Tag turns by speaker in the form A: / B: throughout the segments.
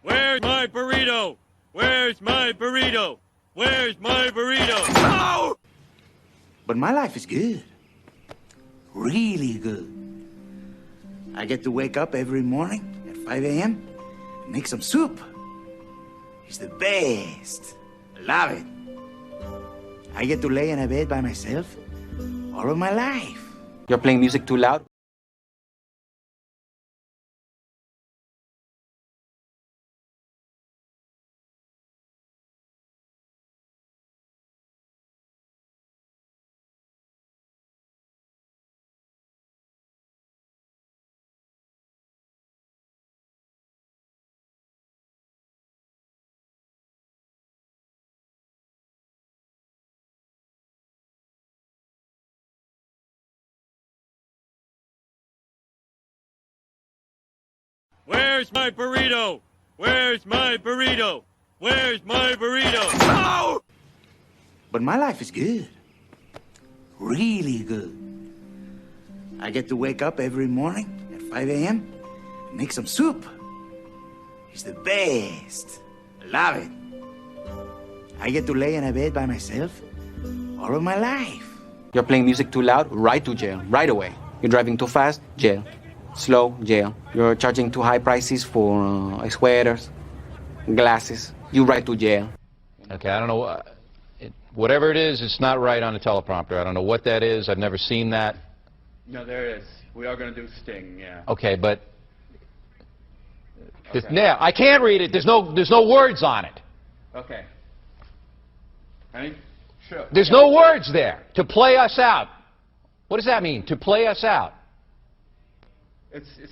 A: Where's my burrito? Where's my burrito? Where's my burrito?
B: No! But my life is good. Really good. I get to wake up every morning at 5 a.m. and make some soup. It's the best. I love it. I get to lay in a bed by myself all of my life.
C: You're playing music too loud?
A: Where's my burrito? Where's my burrito? Where's my burrito?
B: No! But my life is good. Really good. I get to wake up every morning at 5 a.m. and make some soup. It's the best. I love it. I get to lay in a bed by myself all of my life.
C: You're playing music too loud? Right to jail, right away. You're driving too fast? Jail. Slow? Jail. You're charging too high prices for sweaters, glasses? You right to jail.
D: Okay, I don't know. Whatever it is, it's not right on the teleprompter. I don't know what that is. I've never seen that.
E: No, there is. We are going to do Sting, yeah.
D: Okay, but now I can't read it. There's no words on it.
E: Okay. Honey? Sure.
D: There's no words there. To play us out. What does that mean? To play us out.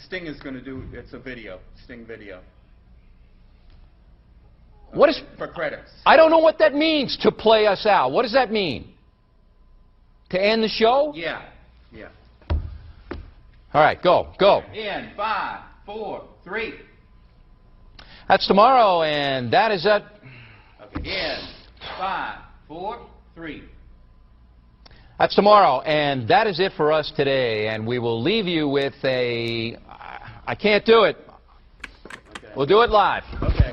E: Sting is going to do, it's a video, Sting video.
D: What is...
E: For credits.
D: I don't know what that means, to play us out. What does that mean? To end the show?
E: Yeah, yeah.
D: All right, go.
E: In 5, 4, 3.
D: That's tomorrow, and that is it.
E: Okay, in 5, 4, 3.
D: That's tomorrow, and that is it for us today. And we will leave you with a... I can't do it.
E: Okay.
D: We'll do it live.
E: Okay.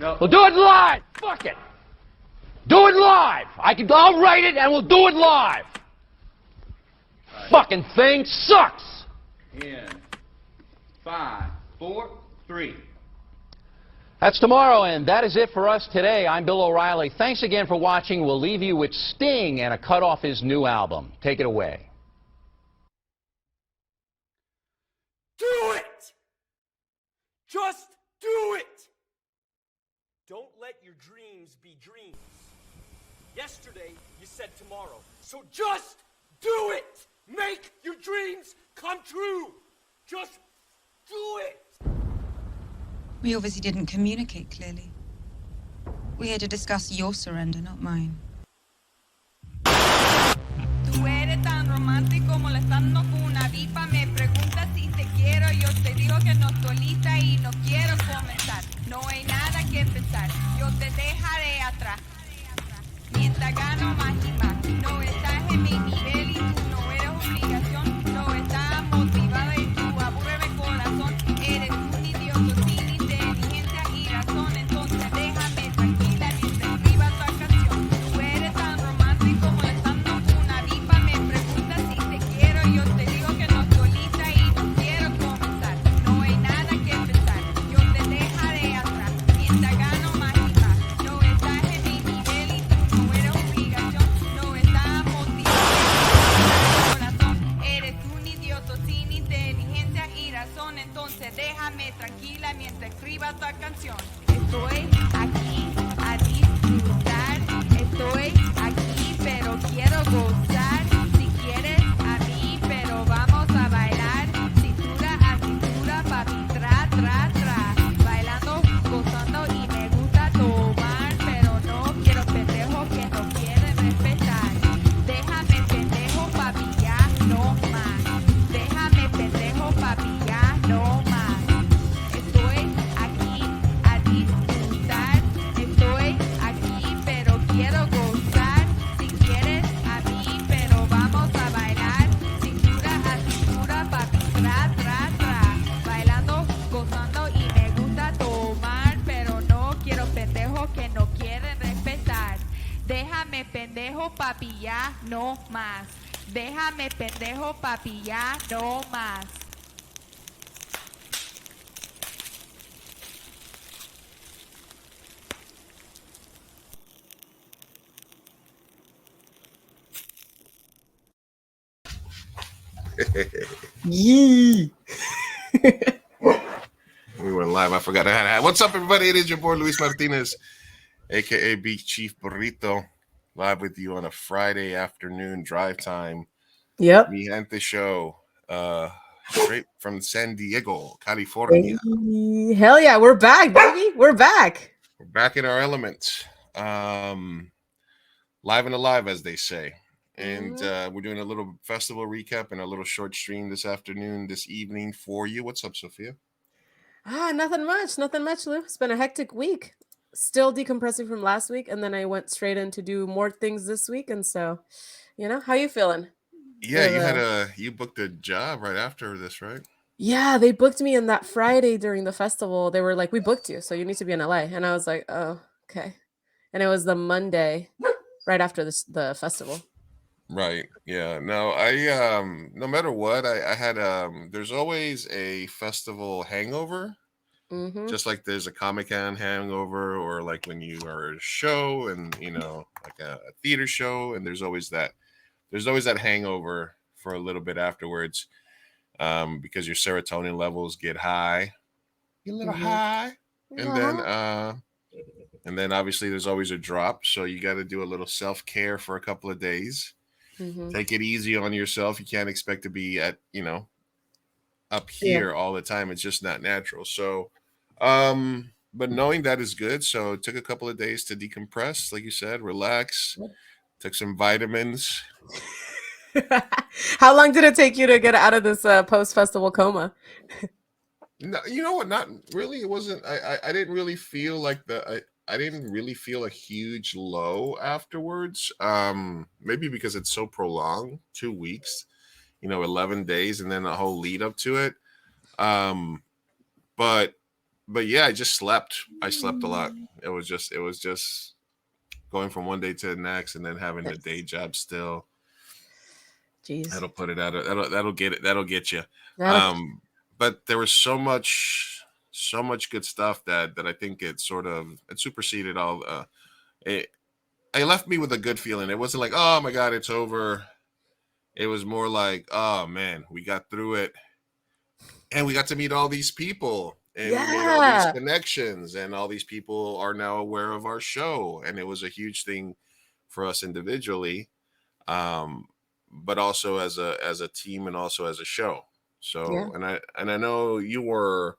E: No.
D: We'll do it live. Fuck it. Do it live. I'll write it, and we'll do it live.
E: Right.
D: Fucking thing sucks.
E: In 5, 4, 3.
D: That's tomorrow, and that is it for us today. I'm Bill O'Reilly. Thanks again for watching. We'll leave you with Sting and a cut off his new album. Take it away.
F: Do it! Just do it! Don't let your dreams be dreams. Yesterday, you said tomorrow. So just do it! Make your dreams come true! Just do it!
G: We obviously didn't communicate clearly. We're here to discuss your surrender, not mine.
H: Tú eres tan romántico molestando con una vipa. Me preguntas si te quiero. Yo te digo que no estoy lista y no quiero comenzar. No hay nada que empezar. Yo te dejaré atrás. Mientras gano más y más. No estás en mi nivel y tú no eres obligación. No estás motivada y tú aburre mi corazón. Eres un idiota sin inteligencia y razón. Entonces déjame tranquila mientras escriba tu canción. Tú eres tan romántico molestando con una vipa. Me preguntas si te quiero. Yo te digo que no estoy lista y no quiero comenzar. No hay nada que empezar. Yo te dejaré atrás. Mientras gano más y más. No estás en mi nivel y tú no eres obligación. papi, ya no más. Déjame pendejo, papi, ya no más.
I: Yee.
J: We went live. I forgot I had. What's up, everybody? It is your boy Luis Martinez, aka Big Chief Burrito, live with you on a Friday afternoon drive time.
I: Yep.
J: Mi Gente show, straight from San Diego, California.
I: Hey, hell yeah, we're back, baby. We're back.
J: We're back in our element. Live and alive, as they say. And we're doing a little festival recap and a little short stream this afternoon, this evening for you. What's up, Sophia?
I: Nothing much, Lou. It's been a hectic week. Still decompressing from last week, and then I went straight in to do more things this week. And so, how you feeling?
J: Yeah, you booked a job right after this, right?
I: Yeah, they booked me in that Friday during the festival. They were like, "We booked you, so you need to be in LA." And I was like, "Oh, okay." And it was the Monday right after the festival.
J: Right. Yeah. No, I no matter what, I had there's always a festival hangover.
I: Mm-hmm.
J: Just like there's a Comic-Con hangover, or like when you are at a show and like a theater show, and there's always that hangover for a little bit afterwards. Because your serotonin levels get high. Get a little high. And then obviously there's always a drop. So you got to do a little self-care for a couple of days.
I: Mm-hmm.
J: Take it easy on yourself. You can't expect to be at, up here all the time. It's just not natural. So, but knowing that is good. So it took a couple of days to decompress, like you said, relax, took some vitamins.
I: How long did it take you to get out of this post-festival coma?
J: No, you know what? Not really. It wasn't. I didn't really feel like I didn't really feel a huge low afterwards. Maybe because it's so prolonged, 2 weeks, 11 days, and then a whole lead up to it. But yeah, I just slept. I slept a lot. It was just going from one day to the next, and then having a day job still.
I: Jeez.
J: That'll put it out. That'll get it. That'll get you. But there was so much good stuff that I think it superseded all. It left me with a good feeling. It wasn't like, oh my God, it's over. It was more like, oh man, we got through it, and we got to meet all these people, and we made all these connections, and all these people are now aware of our show, and it was a huge thing for us individually, but also as a team and also as a show. So, and I know you were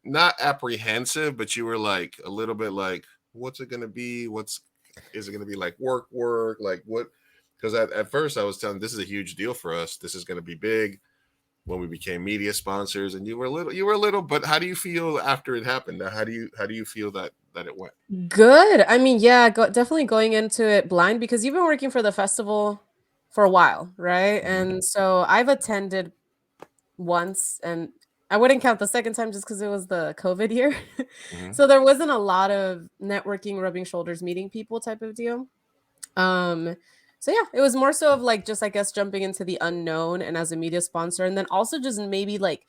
J: not apprehensive, but you were like a little bit like, what's it going to be? Is it going to be like work? Like what? Because at first I was telling, this is a huge deal for us. This is going to be big when we became media sponsors, and you were a little, but how do you feel after it happened? How do you feel that it went?
I: Good. I mean, yeah, definitely going into it blind, because you've been working for the festival for a while, right?
J: Mm-hmm.
I: And so I've attended once, and I wouldn't count the second time just because it was the COVID year.
J: Mm-hmm.
I: So there wasn't a lot of networking, rubbing shoulders, meeting people type of deal. So yeah, it was more so of like just, I guess, jumping into the unknown and as a media sponsor, and then also just maybe like,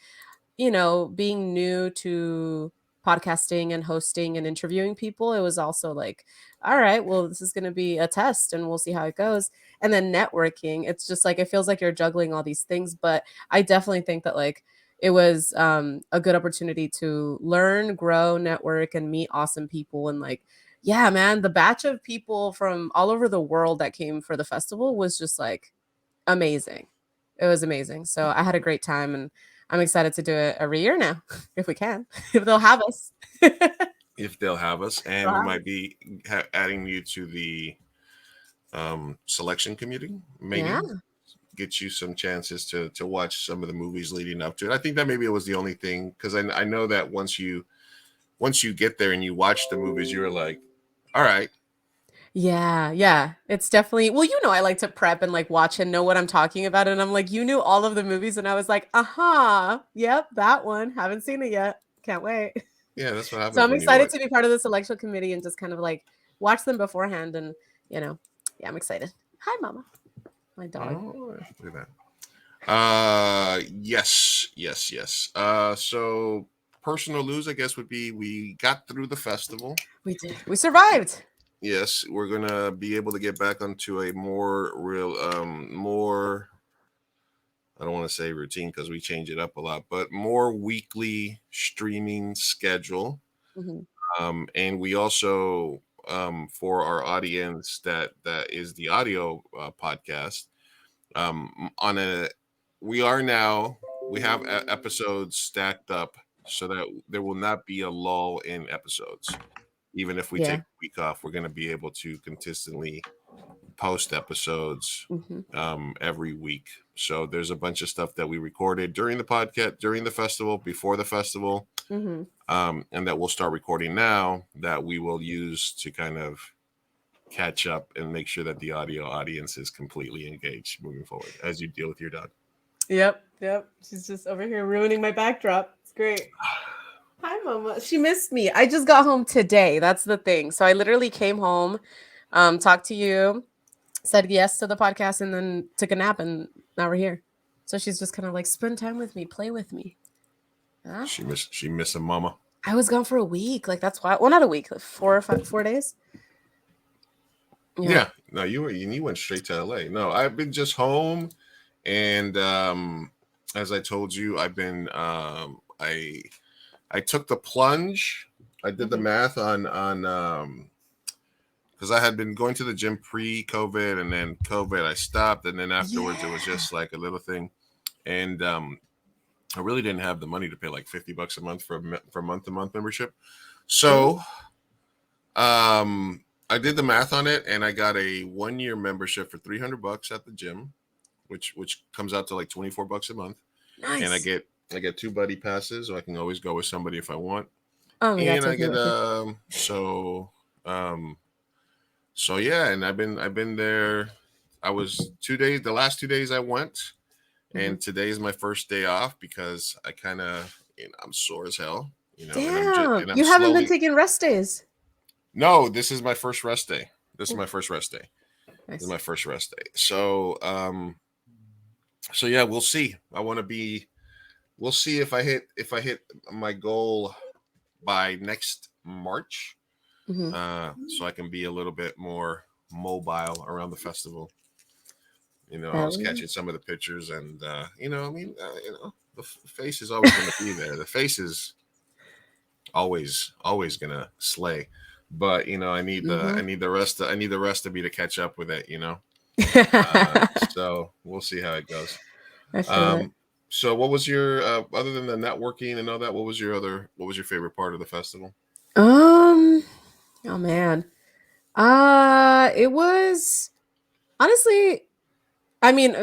I: being new to podcasting and hosting and interviewing people. It was also like, all right, well, this is going to be a test and we'll see how it goes. And then networking, it's just like, it feels like you're juggling all these things, but I definitely think that like it was a good opportunity to learn, grow, network, and meet awesome people. And like, yeah, man, the batch of people from all over the world that came for the festival was just like amazing. It was amazing. So I had a great time, and I'm excited to do it every year now, if we can, if they'll have us.
J: If they'll have us, and we might be adding you to the selection committee, maybe get you some chances to watch some of the movies leading up to it. I think that maybe it was the only thing, because I know that once you get there and you watch the movies, you're like, all right.
I: Yeah. It's definitely, well, I like to prep and like watch and know what I'm talking about. And I'm like, you knew all of the movies. And I was like, yep, that one. Haven't seen it yet. Can't wait.
J: Yeah, that's what happens.
I: So I'm excited to be part of the selection committee and just kind of like watch them beforehand and, yeah, I'm excited. Hi, Mama. My dog.
J: Oh, look at that. Yes. So personal news, I guess, would be we got through the festival.
I: We did. We survived.
J: Yes, we're gonna be able to get back onto a more real, more. I don't want to say routine because we change it up a lot, but more weekly streaming schedule.
I: Mm-hmm.
J: And we also, for our audience that is the audio podcast, on a we are now we have episodes stacked up so that there will not be a lull in episodes. Even if we
I: Yeah.
J: take a week off, we're going to be able to consistently post episodes every week. So there's a bunch of stuff that we recorded during the podcast, during the festival, before the festival,
I: Mm-hmm.
J: and that we'll start recording now that we will use to kind of catch up and make sure that the audio audience is completely engaged moving forward as you deal with your dog.
I: Yep. She's just over here ruining my backdrop. It's great. Hi, Mama. She missed me. I just got home today. That's the thing. So I literally came home, talked to you, said yes to the podcast, and then took a nap, and now we're here. So she's just kind of like, spend time with me, play with me. Huh?
J: She miss a mama.
I: I was gone for a week. Like, that's why. Well, not a week, like 4 days.
J: Yeah. No, you went straight to LA. No, I've been just home, and as I told you, I've been I took the plunge. I did the math on because I had been going to the gym pre-COVID, and then COVID I stopped, and then afterwards it was just like a little thing, and I really didn't have the money to pay like $50 a month for month-to-month membership, so I did the math on it, and I got a 1-year membership for $300 at the gym, which comes out to like $24 a month.
I: Nice.
J: And I get 2 buddy passes, so I can always go with somebody if I want.
I: Oh my
J: And
I: God,
J: I get so yeah, and I've been there. I was 2 days. The last 2 days I went, and today is my first day off because I kind of I'm sore as hell.
I: Damn,
J: I'm
I: you haven't been taking rest days.
J: No, this is my first rest day. This is my first rest day.
I: Nice.
J: This is my first rest day. So so yeah, we'll see. We'll see if I hit my goal by next March. So I can be a little bit more mobile around the festival. I was catching some of the pictures, and the face is always going to be there. The face is always gonna slay. But I need the rest to be to catch up with it. So we'll see how it goes. So what was your other than the networking and all that? What was your favorite part of the festival?
I: Oh man, it was honestly. I mean,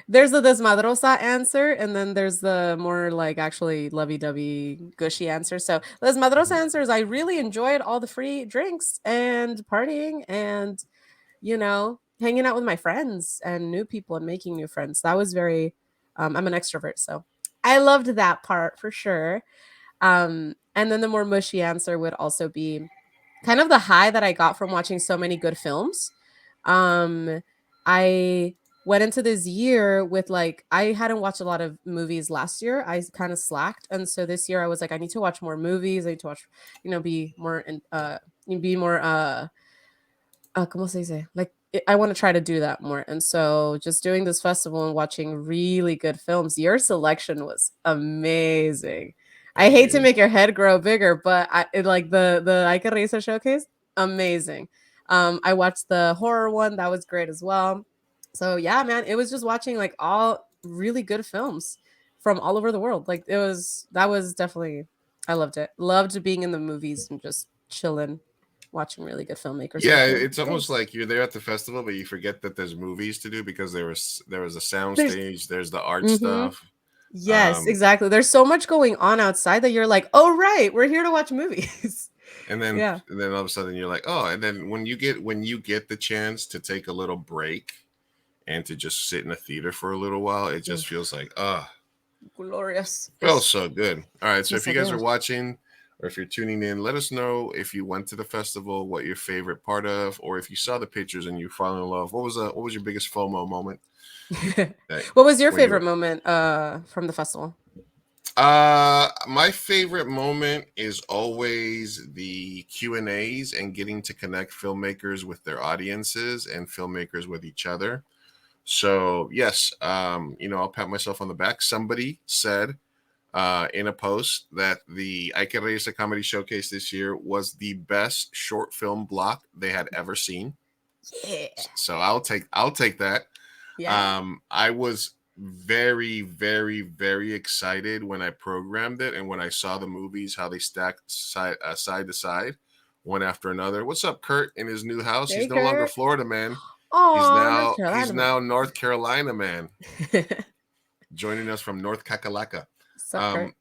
I: there's the desmadrosa answer, and then there's the more like actually lovey-dovey, gushy answer. So the desmadrosa answer is I really enjoyed all the free drinks and partying and hanging out with my friends and new people and making new friends. That was very. I'm an extrovert, so I loved that part for sure. And then the more mushy answer would also be kind of the high that I got from watching so many good films. I went into this year with I hadn't watched a lot of movies last year. I kind of slacked, and so this year I was like, I need to watch more movies. I need to watch, be more ¿cómo se dice? I want to try to do that more. And so just doing this festival and watching really good films, your selection was amazing. I hate to make your head grow bigger, but the Ay Que Risa showcase, amazing. I watched the horror one. That was great as well. So yeah, man, it was just watching all really good films from all over the world. That was definitely, I loved it. Loved being in the movies and just chilling, watching really good filmmakers.
J: Yeah, it's almost like you're there at the festival, but you forget that there's movies to do because there was a sound stage, there's the art stuff.
I: Yes, exactly. There's so much going on outside that you're like, oh right, we're here to watch movies.
J: And then all of a sudden you're like, oh, and then when you get the chance to take a little break and to just sit in a theater for a little while, it just feels like
I: glorious.
J: Feels so good. All right, so if you guys are watching or if you're tuning in, let us know if you went to the festival, what your favorite part of, or if you saw the pictures and you fell in love. What was your biggest FOMO moment?
I: What was your
J: when you
I: favorite
J: were
I: moment from the festival?
J: My favorite moment is always the Q&As and getting to connect filmmakers with their audiences and filmmakers with each other. So yes, I'll pat myself on the back. Somebody said in a post that the Ike Reyes Comedy Showcase this year was the best short film block they had ever seen.
I: Yeah.
J: So I'll take that.
I: Yeah.
J: I was very, very, very excited when I programmed it and when I saw the movies, how they stacked side to side, one after another. What's up, Kurt? In his new house,
I: Hey,
J: he's no longer
I: Kurt.
J: Florida man.
I: Oh, North
J: He's
I: Carolina,
J: now
I: man.
J: North Carolina man, joining us from North Kakalaka.
I: Sup, Kurt?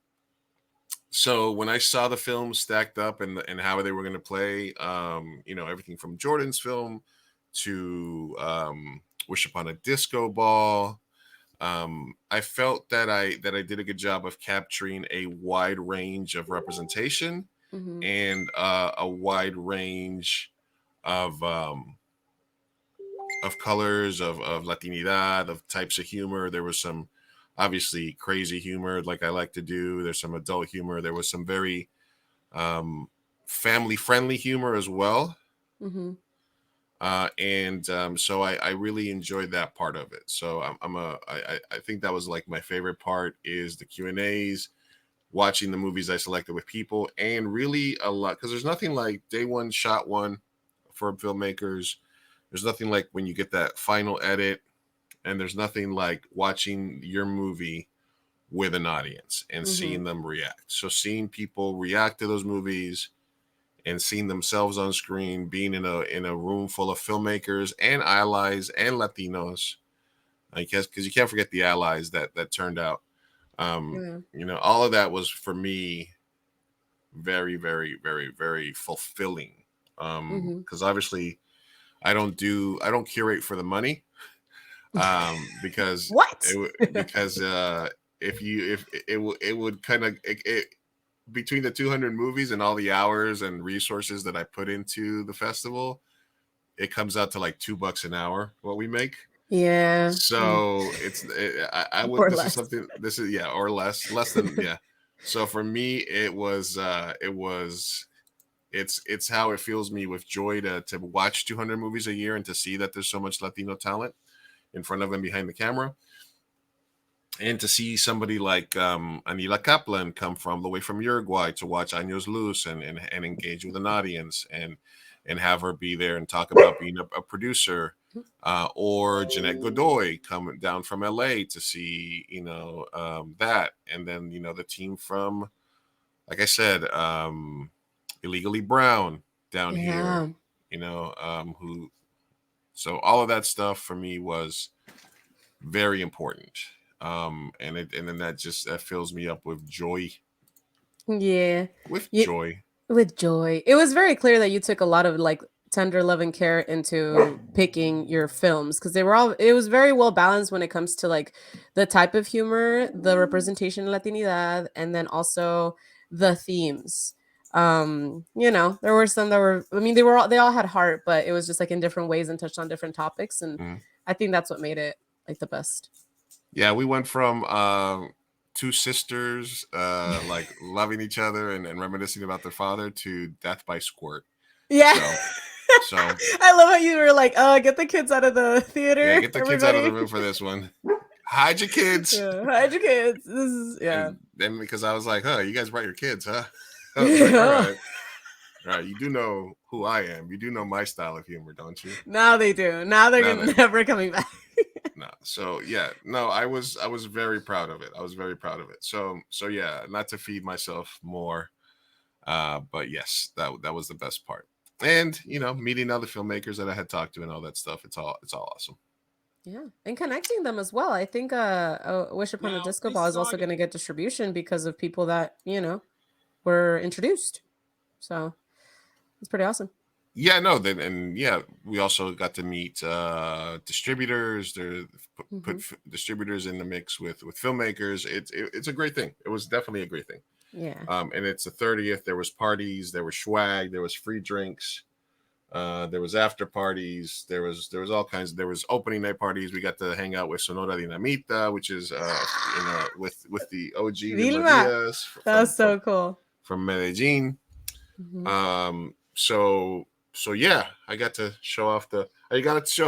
J: So when I saw the films stacked up and how they were going to play, everything from Jordan's film to Wish Upon a Disco Ball, I felt that I did a good job of capturing a wide range of representation
I: Mm-hmm.
J: and a wide range of colors, of Latinidad, of types of humor. There was some obviously crazy humor like I like to do. There's some adult humor. There was some very family friendly humor as well.
I: Mm-hmm.
J: So I really enjoyed that part of it. So I think that was like my favorite part is the Q&As, watching the movies I selected with people, and really a lot, because there's nothing like day one, shot one for filmmakers. There's nothing like when you get that final edit, and there's nothing like watching your movie with an audience and seeing them react. So seeing people react to those movies and seeing themselves on screen, being in a room full of filmmakers and allies and Latinos, I guess, because you can't forget the allies that turned out. All of that was for me very, very, very, very fulfilling. Because obviously I don't curate for the money. Because
I: What?
J: if it would kind of between the 200 movies and all the hours and resources that I put into the festival, it comes out to like $2 an hour what we make.
I: Yeah.
J: So I would,
I: Or
J: this
I: less.
J: is something, or less than, yeah. So for me, it's how it fills me with joy to watch 200 movies a year and to see that there's so much Latino talent in front of and behind the camera. And to see somebody like Anila Kaplan come from the way from Uruguay to watch Años Luz and engage with an audience and have her be there and talk about being a producer, or Jeanette Godoy coming down from LA to see that, and then the team from, like I said, Illegally Brown down
I: Yeah.
J: here, who. So all of that stuff for me was very important. And then that fills me up with joy.
I: Yeah.
J: With
I: You,
J: joy.
I: with joy. It was very clear that you took a lot of like tender love and care into picking your films because it was very well balanced when it comes to like the type of humor, the representation of Latinidad, and then also the themes. There were some that were, I mean, they all had heart, but it was just like in different ways and touched on different topics. And I think that's what made it like the best.
J: Yeah, we went from two sisters like loving each other and reminiscing about their father to death by squirt.
I: Yeah.
J: So
I: I love how you were like, get the kids out of the theater.
J: Yeah, get the kids out of the room for this one. Hide your kids.
I: Yeah, hide your kids. This is
J: And then because I was like, you guys brought your kids, huh? I was like, all right, you do know who I am. You do know my style of humor, don't you?
I: Now they do. Now they're never coming back.
J: No. So yeah, no, I was very proud of it. I was very proud of it. So yeah, not to feed myself more, but yes, that was the best part. And meeting other filmmakers that I had talked to and all that stuff. It's all awesome.
I: Yeah, and connecting them as well. I think Wish Upon a Disco Ball is also going to get distribution because of people that were introduced. So it's pretty awesome.
J: Yeah, no, we also got to meet distributors. Put distributors in the mix with filmmakers. It's a great thing. It was definitely a great thing.
I: Yeah.
J: And it's the 30th. There was parties, there was swag, there was free drinks, there was after parties, there was all kinds. There was opening night parties. We got to hang out with Sonora Dinamita, which is with the OG
I: Vilma.
J: Dias
I: That was so cool.
J: from Medellin. So yeah, I got to show off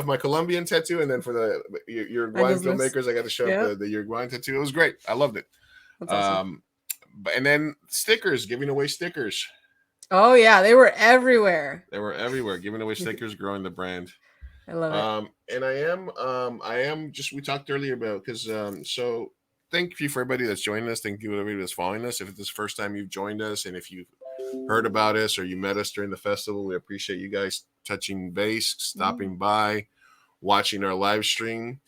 J: my Colombian tattoo, and then for the Uruguayan filmmakers, I got to show off the Uruguayan tattoo. It was great. I loved it.
I: That's awesome.
J: But and then stickers, giving away stickers.
I: Oh yeah, they were everywhere.
J: They were everywhere, giving away stickers, growing the brand.
I: I love it.
J: And I am just, we talked earlier about, because so thank you for everybody that's joining us. Thank you for everybody that's following us. If it's the first time you've joined us, and if you heard about us or you met us during the festival, we appreciate you guys touching base, stopping by, watching our live stream.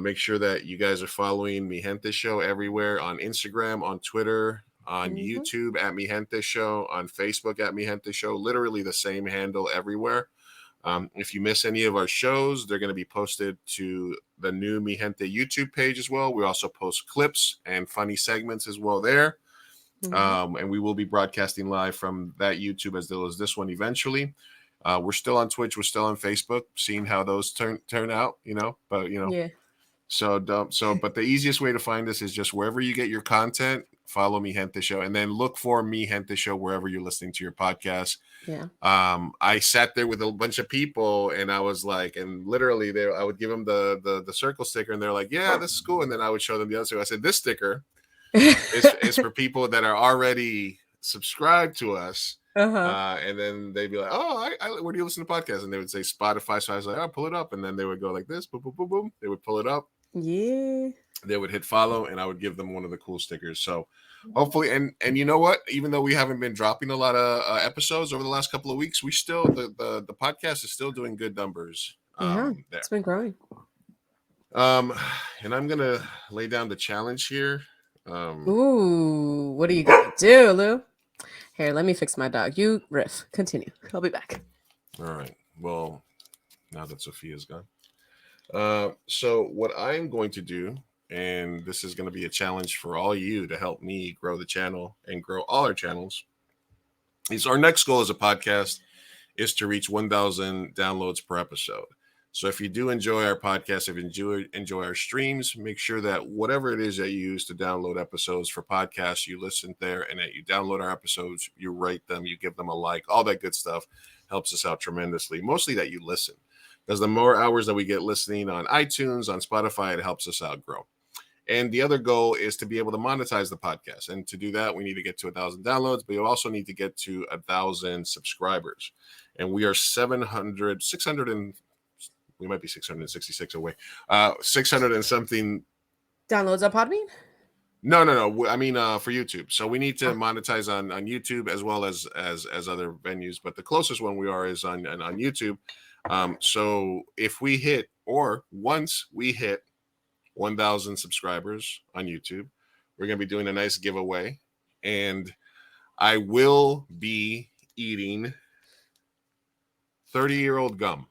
J: Make sure that you guys are following Mi Gente Show everywhere, on Instagram, on Twitter, on YouTube at Mi Gente Show, on Facebook at Mi Gente Show, literally the same handle everywhere. If you miss any of our shows, they're going to be posted to the new Mi Gente YouTube page as well. We also post clips and funny segments as well there. And we will be broadcasting live from that YouTube as well as this one eventually. We're still on Twitch, we're still on Facebook, seeing how those turn out, but
I: yeah.
J: So but the easiest way to find us is just wherever you get your content, follow Mi Gente Show, and then look for Mi Gente Show wherever you're listening to your podcast.
I: Yeah.
J: I sat there with a bunch of people, and I was like, and literally I would give them the circle sticker, and they're like, yeah, this is cool. And then I would show them the other sticker. I said, this sticker is for people that are already subscribed to us. And then they'd be like, oh, where do you listen to podcasts? And they would say Spotify. So I was like, oh, pull it up. And then they would go like this, boom, boom, boom, boom. They would pull it up.
I: Yeah.
J: They would hit follow, and I would give them one of the cool stickers. So hopefully, and you know what? Even though we haven't been dropping a lot of episodes over the last couple of weeks, we still, the podcast is still doing good numbers.
I: It's been growing.
J: And I'm going to lay down the challenge here.
I: Ooh, what are you going to do, Lou? Here, let me fix my dog. You riff. Continue. I'll be back.
J: All right. Well, now that Sophia's gone. So what I'm going to do, and this is going to be a challenge for all you to help me grow the channel and grow all our channels, is our next goal as a podcast is to reach 1,000 downloads per episode. So if you do enjoy our podcast, if you enjoy our streams, make sure that whatever it is that you use to download episodes for podcasts, you listen there, and that you download our episodes, you rate them, you give them a like, all that good stuff helps us out tremendously. Mostly that you listen, because the more hours that we get listening on iTunes, on Spotify, it helps us out grow. And the other goal is to be able to monetize the podcast. And to do that, we need to get to 1,000 downloads, but you also need to get to 1,000 subscribers. And we are 600 we might be 666 away. 600 and something
I: downloads on Podbean?
J: No. I mean, for YouTube. So we need to monetize on YouTube as well as other venues. But the closest one we are is on YouTube. So if we hit, or once we hit 1,000 subscribers on YouTube, we're going to be doing a nice giveaway. And I will be eating 30-year-old gum.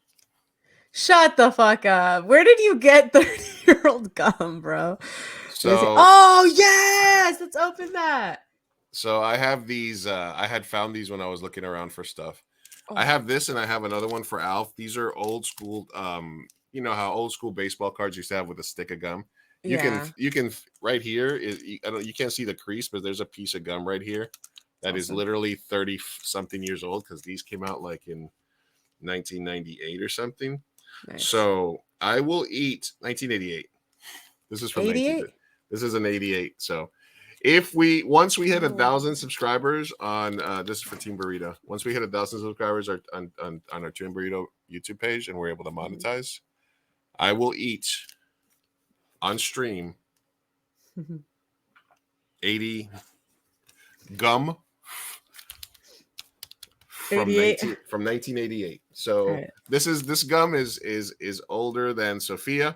I: Shut the fuck up. Where did you get 30-year-old gum, bro?
J: So,
I: oh, yes. Let's open that.
J: So I have these. I had found these when I was looking around for stuff. I have this, and I have another one for Alf. These are old school. You know how old school baseball cards used to have with a stick of gum. You can right here is you can't see the crease, but there's a piece of gum right here that is literally 30 something years old, because these came out like in 1998 or something. Nice. So I will eat 1988. This is from 88. This is an 88. So once we hit 1,000 subscribers on this is for Team Burrito. Once we hit 1,000 subscribers on our Team Burrito YouTube page and we're able to monetize, I will eat on stream 80 gum from 1988. So this gum is older than Sophia.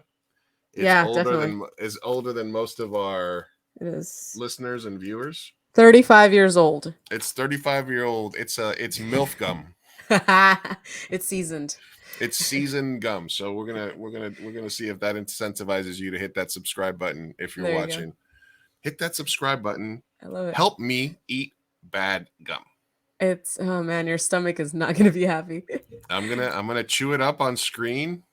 J: It's older than most of our listeners and viewers.
I: 35 years old.
J: It's 35-year-old. It's MILF gum.
I: It's seasoned.
J: It's seasoned gum. So we're gonna see if that incentivizes you to hit that subscribe button if you're watching. hit that subscribe button.
I: I love it.
J: Help me eat bad gum.
I: It's oh man, your stomach is not gonna be happy.
J: I'm gonna chew it up on screen,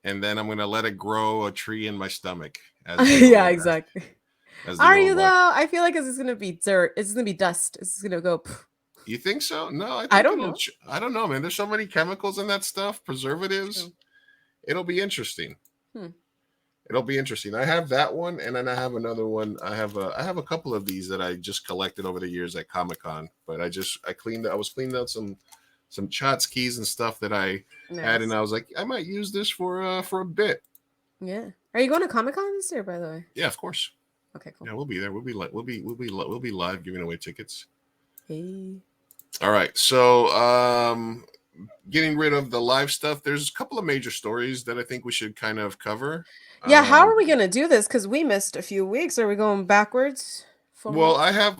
J: and then I'm gonna let it grow a tree in my stomach.
I: Yeah, exactly. Are you
J: old
I: though? I feel like it's gonna be dirt. It's gonna be dust. It's gonna go.
J: You think so? No,
I: I don't know.
J: I don't know, man. There's so many chemicals in that stuff, preservatives.
I: True.
J: It'll be interesting. It'll be interesting. I have that one, and then I have another one. I have a couple of these that I just collected over the years at Comic-Con. But I was cleaning out some tchotchkes and stuff that I had, and I was like, I might use this for a bit.
I: Yeah. Are you going to Comic-Con this year, by the way?
J: Yeah, of course.
I: Okay, cool.
J: Yeah, we'll be there. We'll be live giving away tickets.
I: Hey.
J: All right. So, getting rid of the live stuff, there's a couple of major stories that I think we should kind of cover.
I: Yeah, how are we gonna do this? Because we missed a few weeks. Are we going backwards?
J: Well, I have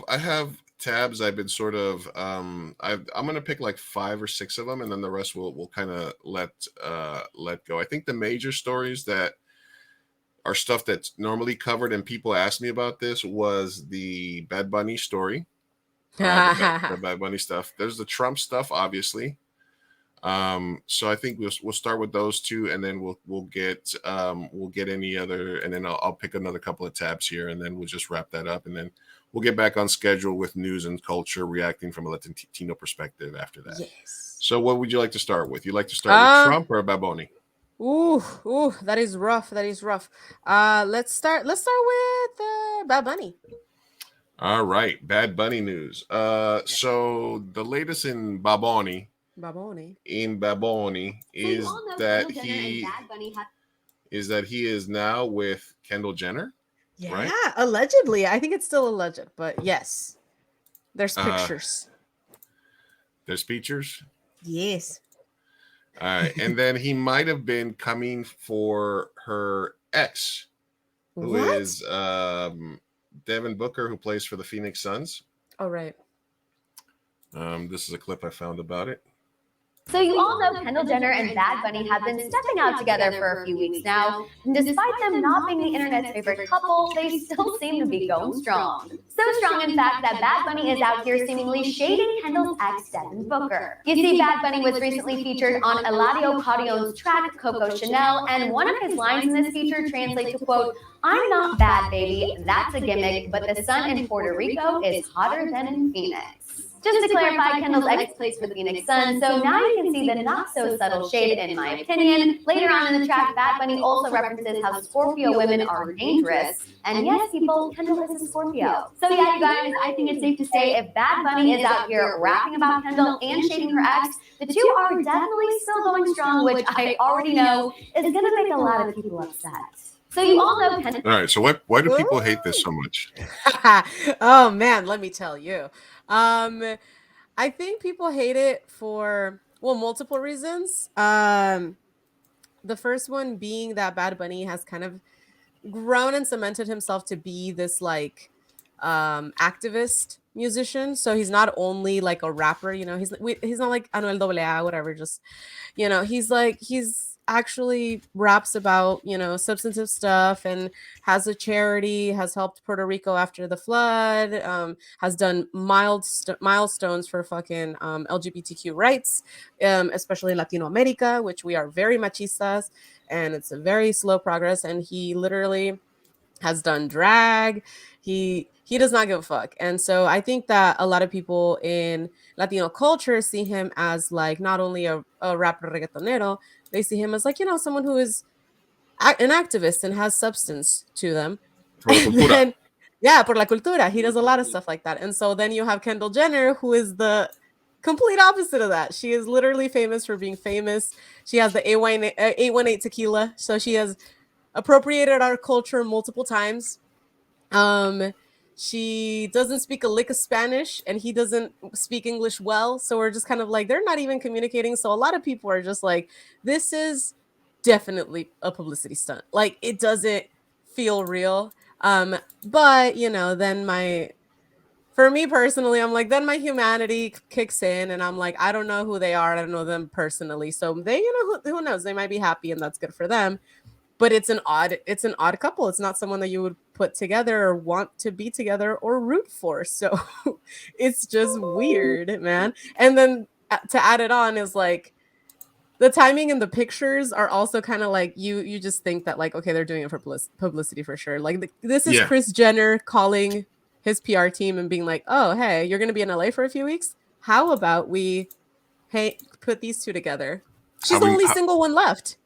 J: tabs. I've been sort of I'm gonna pick like 5 or 6 of them, and then the rest we'll kind of let go. I think the major stories that are stuff that's normally covered, and people asked me about this, was the Bad Bunny story. The Bad Bunny stuff. There's the Trump stuff, obviously. So I think we'll start with those two, and then we'll get any other, and then I'll pick another couple of tabs here, and then we'll just wrap that up, and then we'll get back on schedule with news and culture, reacting from a Latino perspective after that.
I: Yes.
J: So what would you like to start with? You like to start with Trump or Bad Bunny?
I: Ooh, that is rough. Let's start with Bad Bunny.
J: All right, Bad Bunny news. So the latest in Baboni is that he is now with Kendall Jenner.
I: Yeah,
J: right?
I: Allegedly. I think it's still alleged, but yes, there's pictures.
J: There's pictures.
I: Yes.
J: All right, and then he might have been coming for her ex, who is Devin Booker, who plays for the Phoenix Suns.
I: Oh, right.
J: This is a clip I found about it.
K: So you all know Kendall Jenner and Bad Bunny have been stepping out together for a few weeks now. And despite them not being the internet's favorite couple, they still seem to be going strong. So strong, in fact, that Bad Bunny is out here seemingly shading Kendall's ex, Devin Booker. You see, Bad Bunny was recently featured on Eladio Carrion's track, Coco Chanel, and one of his lines in this feature translates to, quote, "I'm not bad, baby, that's a gimmick, but the sun in Puerto Rico is hotter than in Phoenix." Just to clarify, Kendall's ex plays for the Phoenix Suns, so now you can see the not-so-subtle shade, in my opinion. Later on in the track, Bad Bunny also references how Scorpio women are dangerous. And yes, people, Kendall is a Scorpio. So yeah, you guys, I think it's safe to say if Bad Bunny is out here rapping about Kendall and shading her ex, the two are definitely still going strong, which I already know is going to make a lot of people upset. So you all know Kendall.
J: All right, so why do people hate this so much?
I: Oh man, let me tell you. I think people hate it for multiple reasons. The first one being that Bad Bunny has kind of grown and cemented himself to be this like activist musician. So he's not only like a rapper, you know, he's not like Anuel AA, whatever, just, you know, he's actually raps about, you know, substantive stuff and has a charity, has helped Puerto Rico after the flood, has done milestones for fucking LGBTQ rights, especially in Latino America, which we are very machistas, and it's a very slow progress. And he literally has done drag. He does not give a fuck. And so I think that a lot of people in Latino culture see him as like not only a rapper reggaetonero, they see him as like, you know, someone who is an activist and has substance to them. Then, yeah, por la cultura. He does a lot of stuff like that. And so then you have Kendall Jenner, who is the complete opposite of that. She is literally famous for being famous. She has the 818 tequila. So she has appropriated our culture multiple times. She doesn't speak a lick of Spanish, and he doesn't speak English well. So we're just kind of like, they're not even communicating. So a lot of people are just like, this is definitely a publicity stunt. Like, it doesn't feel real. But you know, then for me personally, I'm like, then my humanity kicks in, and I'm like, I don't know who they are. I don't know them personally. So they, you know, who knows? They might be happy, and that's good for them. but it's an odd couple. It's not someone that you would put together or want to be together or root for. So it's just weird, man. And then to add it on is like the timing and the pictures are also kind of like you just think that like, okay, they're doing it for publicity for sure. Like this is
J: Yeah.
I: Kris Jenner calling his PR team and being like, oh, hey, you're going to be in LA for a few weeks. How about we put these two together? She's the only single one left.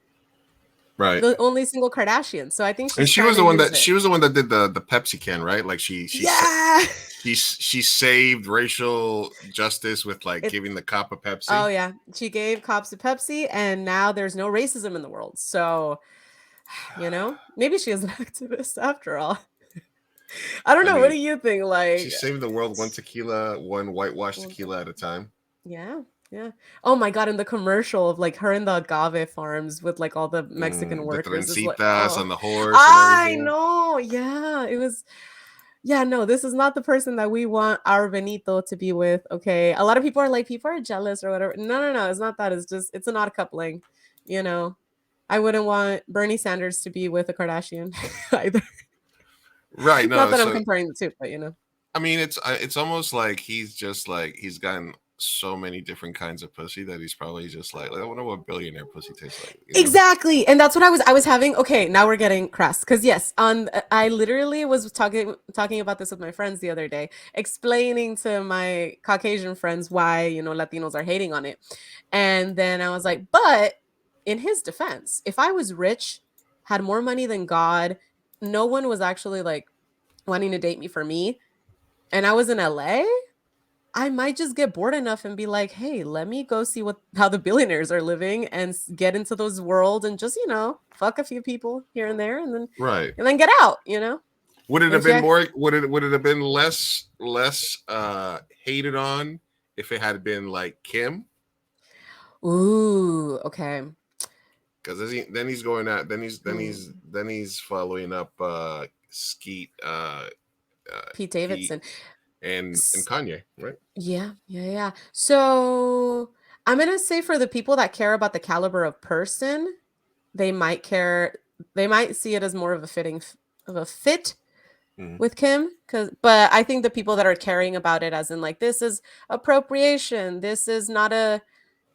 J: Right.
I: The only single Kardashian. So I think she's
J: and she was the one that she was the one that did the Pepsi can, right? Like she saved racial justice with like giving the cop a Pepsi.
I: Oh yeah, she gave cops a Pepsi, and now there's no racism in the world. So, you know, maybe she is an activist after all. I don't know. What do you think? Like,
J: she's saving the world one whitewashed tequila at a time.
I: Yeah. Yeah. Oh my God. And the commercial of like her in the agave farms with like all the Mexican workers.
J: The
I: like,
J: on the horse.
I: I know. Yeah. It was. Yeah. No, this is not the person that we want our Benito to be with. Okay. A lot of people are like, people are jealous or whatever. No. It's not that. It's just, it's an odd coupling. You know, I wouldn't want Bernie Sanders to be with a Kardashian either.
J: Right. No,
I: not that I'm comparing the two, but you know.
J: I mean, it's almost like he's just like, he's gotten so many different kinds of pussy that he's probably just like, I wonder what billionaire pussy tastes like. You know?
I: Exactly. And that's what I was having. Okay, now we're getting crass. Because yes, I literally was talking about this with my friends the other day, explaining to my Caucasian friends why, you know, Latinos are hating on it. And then I was like, but in his defense, if I was rich, had more money than God, no one was actually like wanting to date me for me, and I was in LA, I might just get bored enough and be like, hey, let me go see how the billionaires are living and get into those worlds and just, you know, fuck a few people here and there and then get out, you know?
J: Would it have been more, would it have been less hated on if it had been like Kim?
I: Ooh, okay.
J: Because then he's going out, then he's following up Skeet
I: Pete Davidson
J: and Kanye, right?
I: Yeah. So I'm gonna say for the people that care about the caliber of person, they might see it as more of a fit with Kim. But I think the people that are caring about it as in like, this is appropriation, this is not a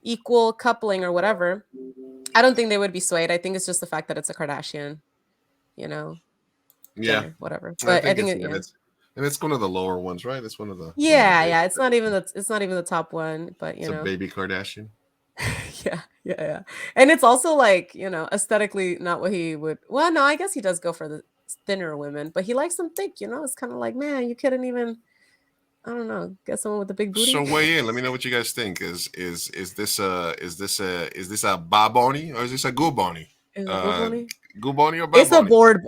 I: equal coupling or whatever, I don't think they would be swayed. I think it's just the fact that it's a Kardashian, you know.
J: Yeah,
I: whatever. But I think
J: it's one of the lower ones, right? It's one of the
I: yeah. It's not even the top one, but you know,
J: a baby Kardashian.
I: yeah. And it's also like, you know, aesthetically not what he would. Well, no, I guess he does go for the thinner women, but he likes them thick. You know, it's kind of like, man, you couldn't even. I don't know. Get someone with a big booty.
J: So weigh in. Let me know what you guys think. Is this a Baboni or is this a Gooboni?
I: Is it Gooboni?
J: Gooboni or Baboni?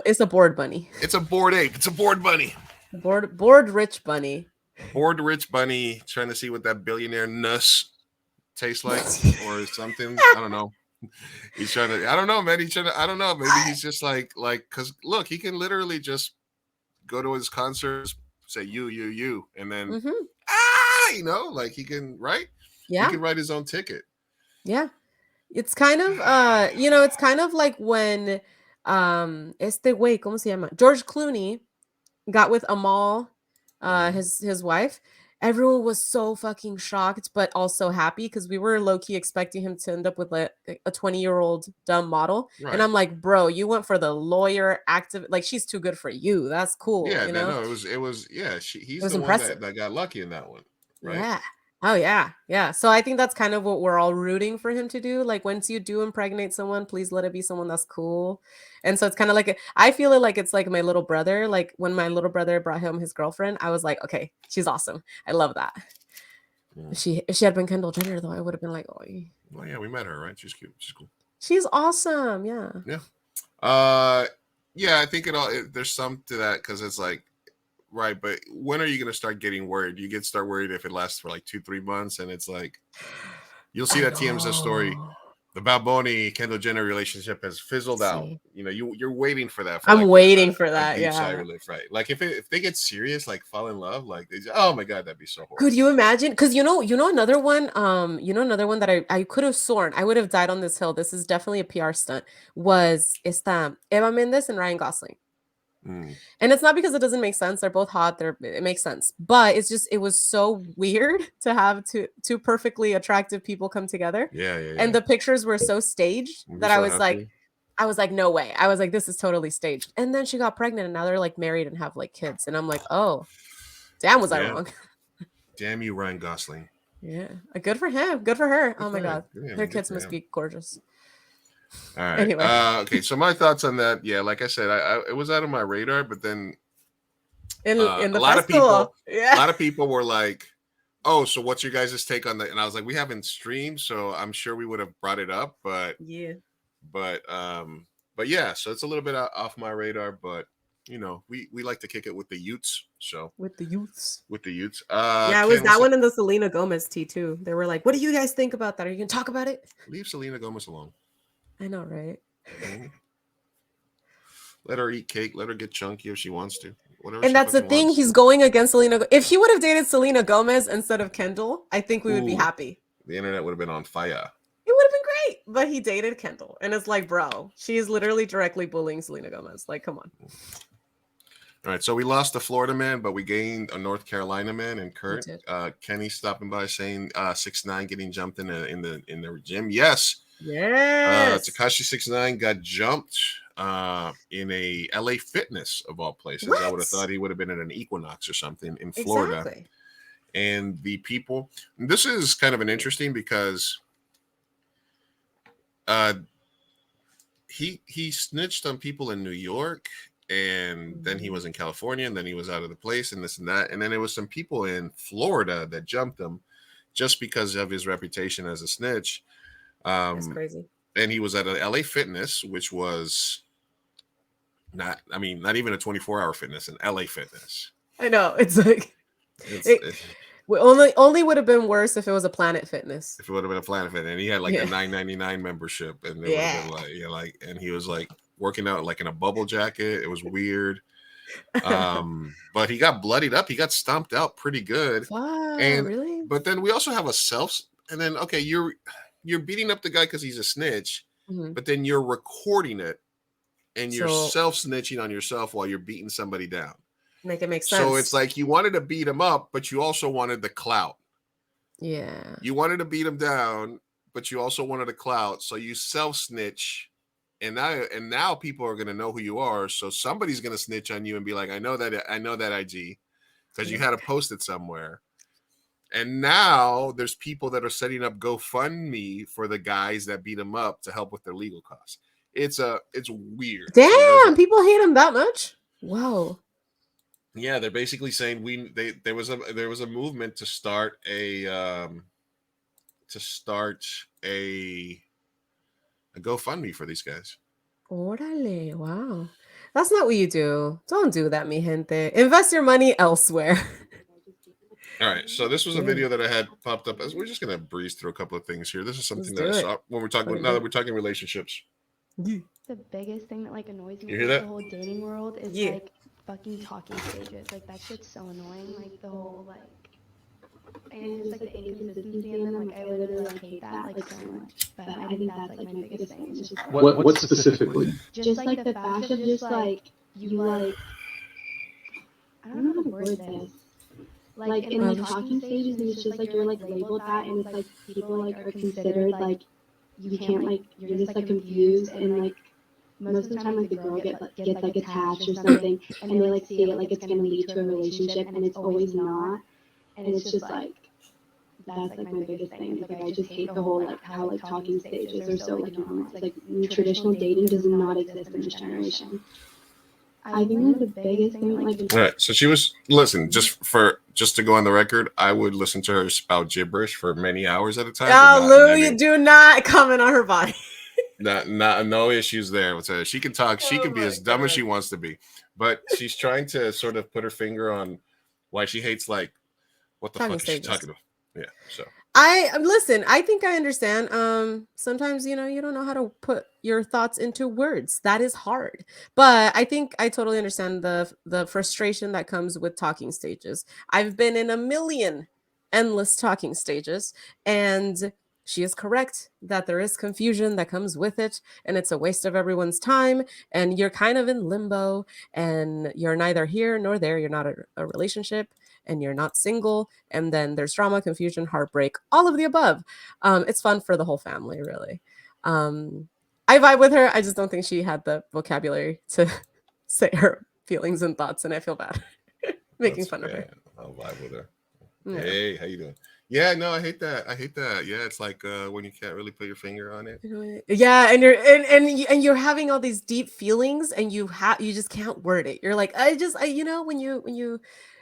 I: It's a bored bunny.
J: It's a bored ape. It's a bored bunny.
I: Bored rich bunny.
J: Bored rich bunny trying to see what that billionaire nuss tastes like or something. I don't know. He's trying to. I don't know, man. I don't know. Maybe he's just like because look, he can literally just go to his concerts. Say you, and then you know, like he can, right?
I: Yeah,
J: he can write his own ticket.
I: Yeah, it's kind of you know, it's kind of like when ¿cómo se llama? George Clooney got with Amal, his wife. Everyone was so fucking shocked, but also happy because we were low-key expecting him to end up with like a 20-year-old dumb model. Right. And I'm like, bro, you went for the lawyer active, like she's too good for you. That's cool.
J: Yeah,
I: you know?
J: No, it was he's the impressive. One that got lucky in that one. Right?
I: Yeah. Oh yeah. So I think that's kind of what we're all rooting for him to do. Like once you do impregnate someone, please let it be someone that's cool. And so it's kind of like I feel it like it's like my little brother. Like when my little brother brought home his girlfriend, I was like, okay, she's awesome. I love that. Yeah. If she had been Kendall Jenner though, I would have been like, oh.
J: Well, yeah, we met her, right? She's cute. She's cool.
I: She's awesome. Yeah.
J: Yeah. Yeah, I think there's some to that because it's like. Right, but when are you going to start getting worried? You start worried if it lasts for like 2-3 months, and it's like you'll see that TMZ story. the Balboni Kendall Jenner relationship has fizzled out.
I: See.
J: You know, you're waiting for that.
I: I'm waiting for
J: a
I: that.
J: deep sigh
I: Yeah.
J: relief, right? Like if they get serious, like fall in love, like oh my god, that'd be so horrible.
I: Could you imagine? Because you know another one, another one that I could have sworn I would have died on this hill. This is definitely a PR stunt. Was esta Eva Mendes and Ryan Gosling.
J: Mm.
I: And it's not because it doesn't make sense. They're both hot. It makes sense. But it's just it was so weird to have two perfectly attractive people come together.
J: Yeah.
I: And the pictures were so staged that I was like, no way. I was like, this is totally staged. And then she got pregnant and now they're like married and have like kids. And I'm like, oh, damn, was I wrong?
J: Damn you, Ryan Gosling.
I: Yeah. Good for him. Good for her. Oh my God. Their kids must be gorgeous.
J: All right.
I: Anyway.
J: Okay. So my thoughts on that. Yeah, like I said, it was out of my radar, but then
I: in the
J: a lot
I: festival.
J: a lot of people were like, "Oh, so what's your guys' take on that?" And I was like, "We haven't streamed, so I'm sure we would have brought it up." But yeah, so it's a little bit off my radar. But you know, we like to kick it with the Utes. So
I: with the youths.
J: Yeah,
I: it was that one in the Selena Gomez tea too. They were like, "What do you guys think about that? Are you gonna talk about it?"
J: Leave Selena Gomez alone.
I: I know, right?
J: Mm-hmm. Let her eat cake. Let her get chunky if she wants to. Whatever.
I: And that's the thing. He's going against Selena. If he would have dated Selena Gomez instead of Kendall, I think we would be happy.
J: The internet would have been on fire.
I: It would have been great. But he dated Kendall. And it's like, bro, she is literally directly bullying Selena Gomez. Like, come on.
J: All right. So we lost the Florida man, but we gained a North Carolina man and Kurt. Kenny stopping by saying 6ix9ine getting jumped in the gym. Yes. Tekashi 6ix9ine got jumped in a LA Fitness of all places. I would have thought he would have been at an Equinox or something in Florida.
I: Exactly.
J: And the people, this is kind of an interesting because he snitched on people in New York, and then he was in California, and then he was out of the place, and this and that, and then there was some people in Florida that jumped him just because of his reputation as a snitch.
I: That's crazy.
J: And he was at an LA Fitness, which was not even a 24-hour fitness, an LA Fitness.
I: I know. It's like it only would have been worse if it was a Planet Fitness.
J: If it would have been a Planet Fitness, and he had like a $9.99 membership, and it would have been and he was like working out like in a bubble jacket. It was weird. But he got bloodied up. He got stomped out pretty good.
I: Wow,
J: and
I: really?
J: But then we also have and then okay, you're beating up the guy because he's a snitch, but then you're recording it and you're self-snitching on yourself while you're beating somebody down.
I: Make it make sense.
J: So it's like you wanted to beat him up, but you also wanted the clout.
I: Yeah.
J: You wanted to beat him down, but you also wanted a clout. So you self-snitch, and now people are gonna know who you are. So somebody's gonna snitch on you and be like, I know that IG, because you had to post it somewhere. And now there's people that are setting up GoFundMe for the guys that beat him up to help with their legal costs. It's weird.
I: Damn, people hate him that much. Wow.
J: Yeah, they're basically saying there was a movement to start a GoFundMe for these guys.
I: Orale, wow. That's not what you do. Don't do that, mi gente. Invest your money elsewhere.
J: All right, so this was a video that I had popped up. We're just gonna breeze through a couple of things here. This is something that I saw when we're talking. Now that we're talking relationships,
L: the biggest thing that like annoys me
J: about
L: the whole dating world is like fucking talking stages. Like that shit's so annoying. Like the whole and just like the inconsistency in them. Like I literally like hate that like so much. But I think that's like my biggest thing. It's just
M: what specifically?
L: Just like the fact of just like you like I don't know how to word this. Like in the talking stages, and it's just like you're like labeled that, and it's like people like are considered like you can't like you're just like confused, and like most of the time like the girl gets like attached or something, and they like see it like it's gonna lead to a relationship, and it's always not, and it's just like that's like my biggest thing. It's like I just hate the whole like how like talking stages are so like normal. It's like traditional dating does not exist in this generation. I think that's the biggest thing. Like,
J: all right. So she was just to go on the record. I would listen to her spout gibberish for many hours at a time.
I: Oh, Lou, you do not comment on her body.
J: No issues there with her. She can talk. She can be as dumb as she wants to be, but she's trying to sort of put her finger on why she hates like what the fuck is she talking about? Yeah. So
I: Listen, I think I understand. Sometimes, you don't know how to put your thoughts into words. That is hard. But I think I totally understand the frustration that comes with talking stages. I've been in a million endless talking stages, and she is correct that there is confusion that comes with it, and it's a waste of everyone's time, and you're kind of in limbo, and you're neither here nor there. You're not a relationship, and you're not single, and then there's drama, confusion, heartbreak, all of the above. It's fun for the whole family, really. I vibe with her. I just don't think she had the vocabulary to say her feelings and thoughts, and I feel bad making fun of her.
J: I'll vibe with her.
I: Yeah.
J: Hey, how you doing? Yeah, no, I hate that. Yeah, it's like when you can't really put your finger on it.
I: Yeah, and you're having all these deep feelings, and you just can't word it. You're like,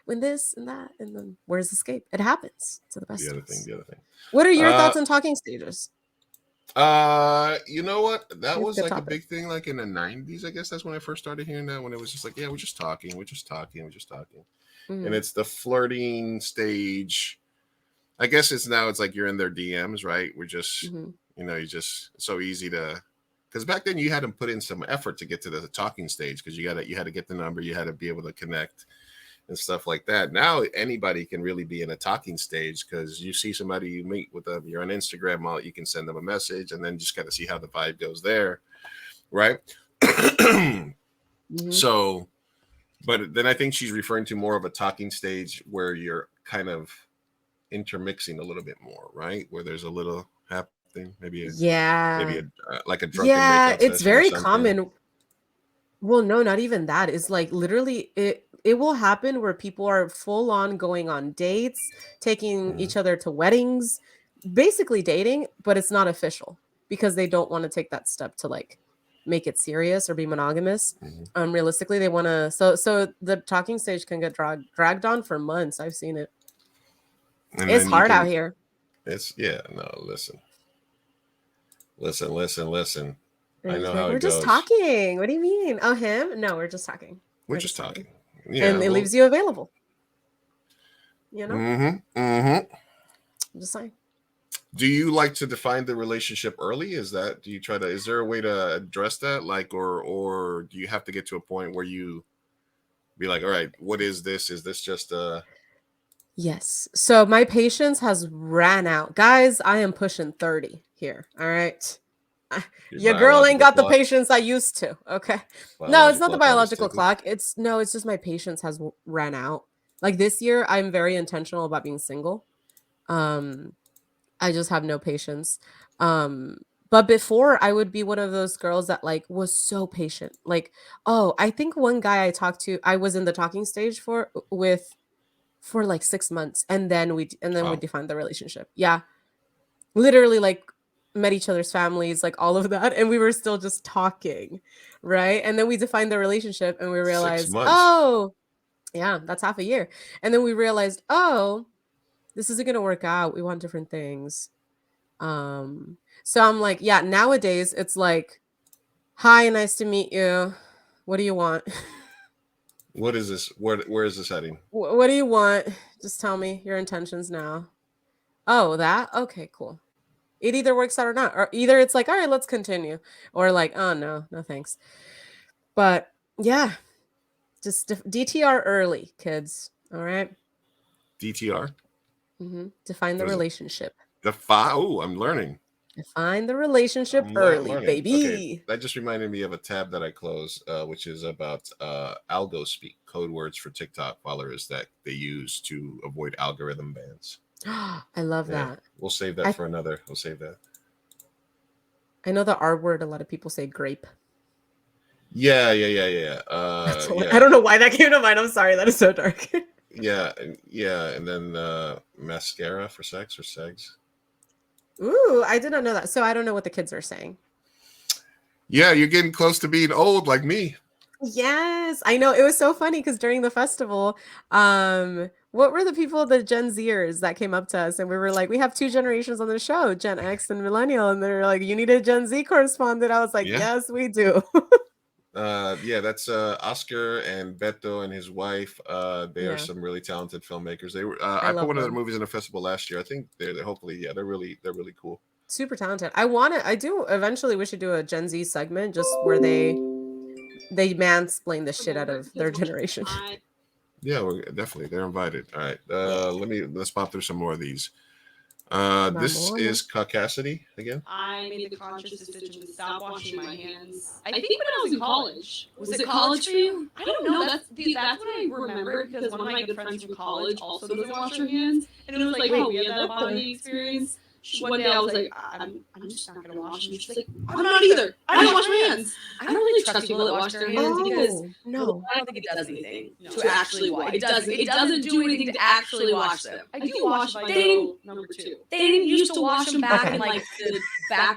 I: when this and that, and then where's escape? It happens to the best
J: The
I: of
J: other
I: us.
J: thing.
I: What are your thoughts on talking stages?
J: You know what? That
I: It's a
J: was
I: good
J: like a
I: topic.
J: big thing, like in the 90s. I guess that's when I first started hearing that. When it was just like, yeah, we're just talking, and
I: Mhm.
J: it's the flirting stage. I guess it's like you're in their DMs, right? We're just,
I: Mhm.
J: you just it's so easy to, because back then you had to put in some effort to get to the talking stage because you had to get the number, you had to be able to connect and stuff like that. Now anybody can really be in a talking stage because you see somebody, you meet with them, you're on Instagram, you can send them a message and then just kind of see how the vibe goes there, right?
I: Mhm.
J: So, but then I think she's referring to more of a talking stage where you're kind of intermixing a little bit more, right? Where there's a little happening, maybe
I: Yeah.
J: like a drunken
I: Yeah,
J: makeout
I: it's
J: session or
I: very
J: something.
I: common. Well, no, not even that. It's like literally it will happen where people are full on going on dates, taking
J: Mhm.
I: each other to weddings, basically dating, but it's not official because they don't want to take that step to like make it serious or be monogamous.
J: Mhm.
I: Realistically, they want to so the talking stage can get dragged on for months. I've seen it.
J: And
I: It's
J: then you
I: hard out
J: can,
I: here.
J: listen.
I: And
J: I
I: he's
J: know
I: like,
J: how
I: we're
J: it
I: just
J: goes.
I: talking. What do you mean? Oh, him? No, we're just talking.
J: We're
I: We're
J: just
I: just talking.
J: talking. Yeah,
I: And it
J: well,
I: leaves you available, you know?
J: mm-hmm.
I: I'm just saying.
J: Do you like to define the relationship early? Do you try to, is there a way to address that? Like, or do you have to get to a point where you be like, all right, what is this? Is this just
I: Yes. So my patience has ran out. Guys, I am pushing 30 here. All right.
J: your
I: Your girl ain't
J: biological
I: got the
J: clock?
I: patience I used to. Okay. No, it's not the
J: Biological clock always
I: biological
J: ticking.
I: clock. It's just my patience has ran out. Like this year, I'm very intentional about being single. Um, I just have no patience. Um, but before I would be one of those girls that like was so patient. Like, oh, I think one guy I talked to, I was in the talking stage for like 6 months, and then we
J: Wow.
I: defined the relationship. Yeah. Literally like met each other's families, like all of that, and we were still just talking, right? And then we defined the relationship and we
J: Six
I: realized,
J: months.
I: "Oh, yeah, that's half a year." And then we realized, "Oh, this isn't going to work out. We want different things." So I'm like, yeah, nowadays it's like, "Hi, nice to meet you. What do you want?"
J: What is this? Where is this heading?
I: What do you want? Just tell me your intentions now. Oh, that? Okay, cool. It either works out or not. Or either it's like, all right, let's continue. Or like, oh no, no thanks. But yeah, just DTR early, kids. All right.
J: DTR?
I: Define the
J: What is it?
I: relationship.
J: Oh, I'm learning.
I: Define the relationship early,
J: Learning. Okay,
I: baby.
J: that just reminded me of a tab that I closed, which is about algo speak, code words for TikTok followers that they use to avoid algorithm bans.
I: I love
J: Yeah,
I: that.
J: we'll save that for another. We'll save that.
I: I know the R word, a lot of people say grape.
J: Yeah.
I: That's all, I
J: Yeah,
I: don't know why that came to mind. I'm sorry, that is so dark.
J: yeah, and then mascara for sex or segs.
I: Ooh, I did not know that. So I don't know what the kids are saying.
J: Yeah, you're getting close to being old like me.
I: Yes, I know. It was so funny because during the festival, what were the people, the Gen Zers that came up to us and we were like, we have two generations on the show, Gen X and Millennial, and they're like, you need a Gen Z correspondent. I was like,
J: Yeah.
I: yes, we do.
J: Yeah, that's Oscar and Beto and his wife. They are
I: Yeah,
J: some really talented filmmakers. They were.
I: I
J: I put
I: love
J: one of their
I: them.
J: movies in a festival last year. I think they're hopefully, yeah, they're really cool.
I: Super talented. I do eventually we should do a Gen Z segment just where they mansplain the shit out of their generation.
J: Yeah, we're definitely they're invited. All right,
I: Yeah.
J: let's pop through some more of these. This
I: Mamona.
J: is Cassidy again.
M: I made the conscious decision to stop washing my hands. I think when I was in college. Was it college for you? I don't know. That's what I remember because one of my good friends from college also doesn't wash her hands, and it was like how we had that bonding experience. One day I was like, I'm just not gonna wash them. She's like, I'm not either. I don't wash my hands. I don't really trust people that wash their hands because
I: No.
M: I don't think it does anything to actually wash. It doesn't. It doesn't do anything to actually wash them. I do wash if I go number 2. They didn't used to wash them back in like the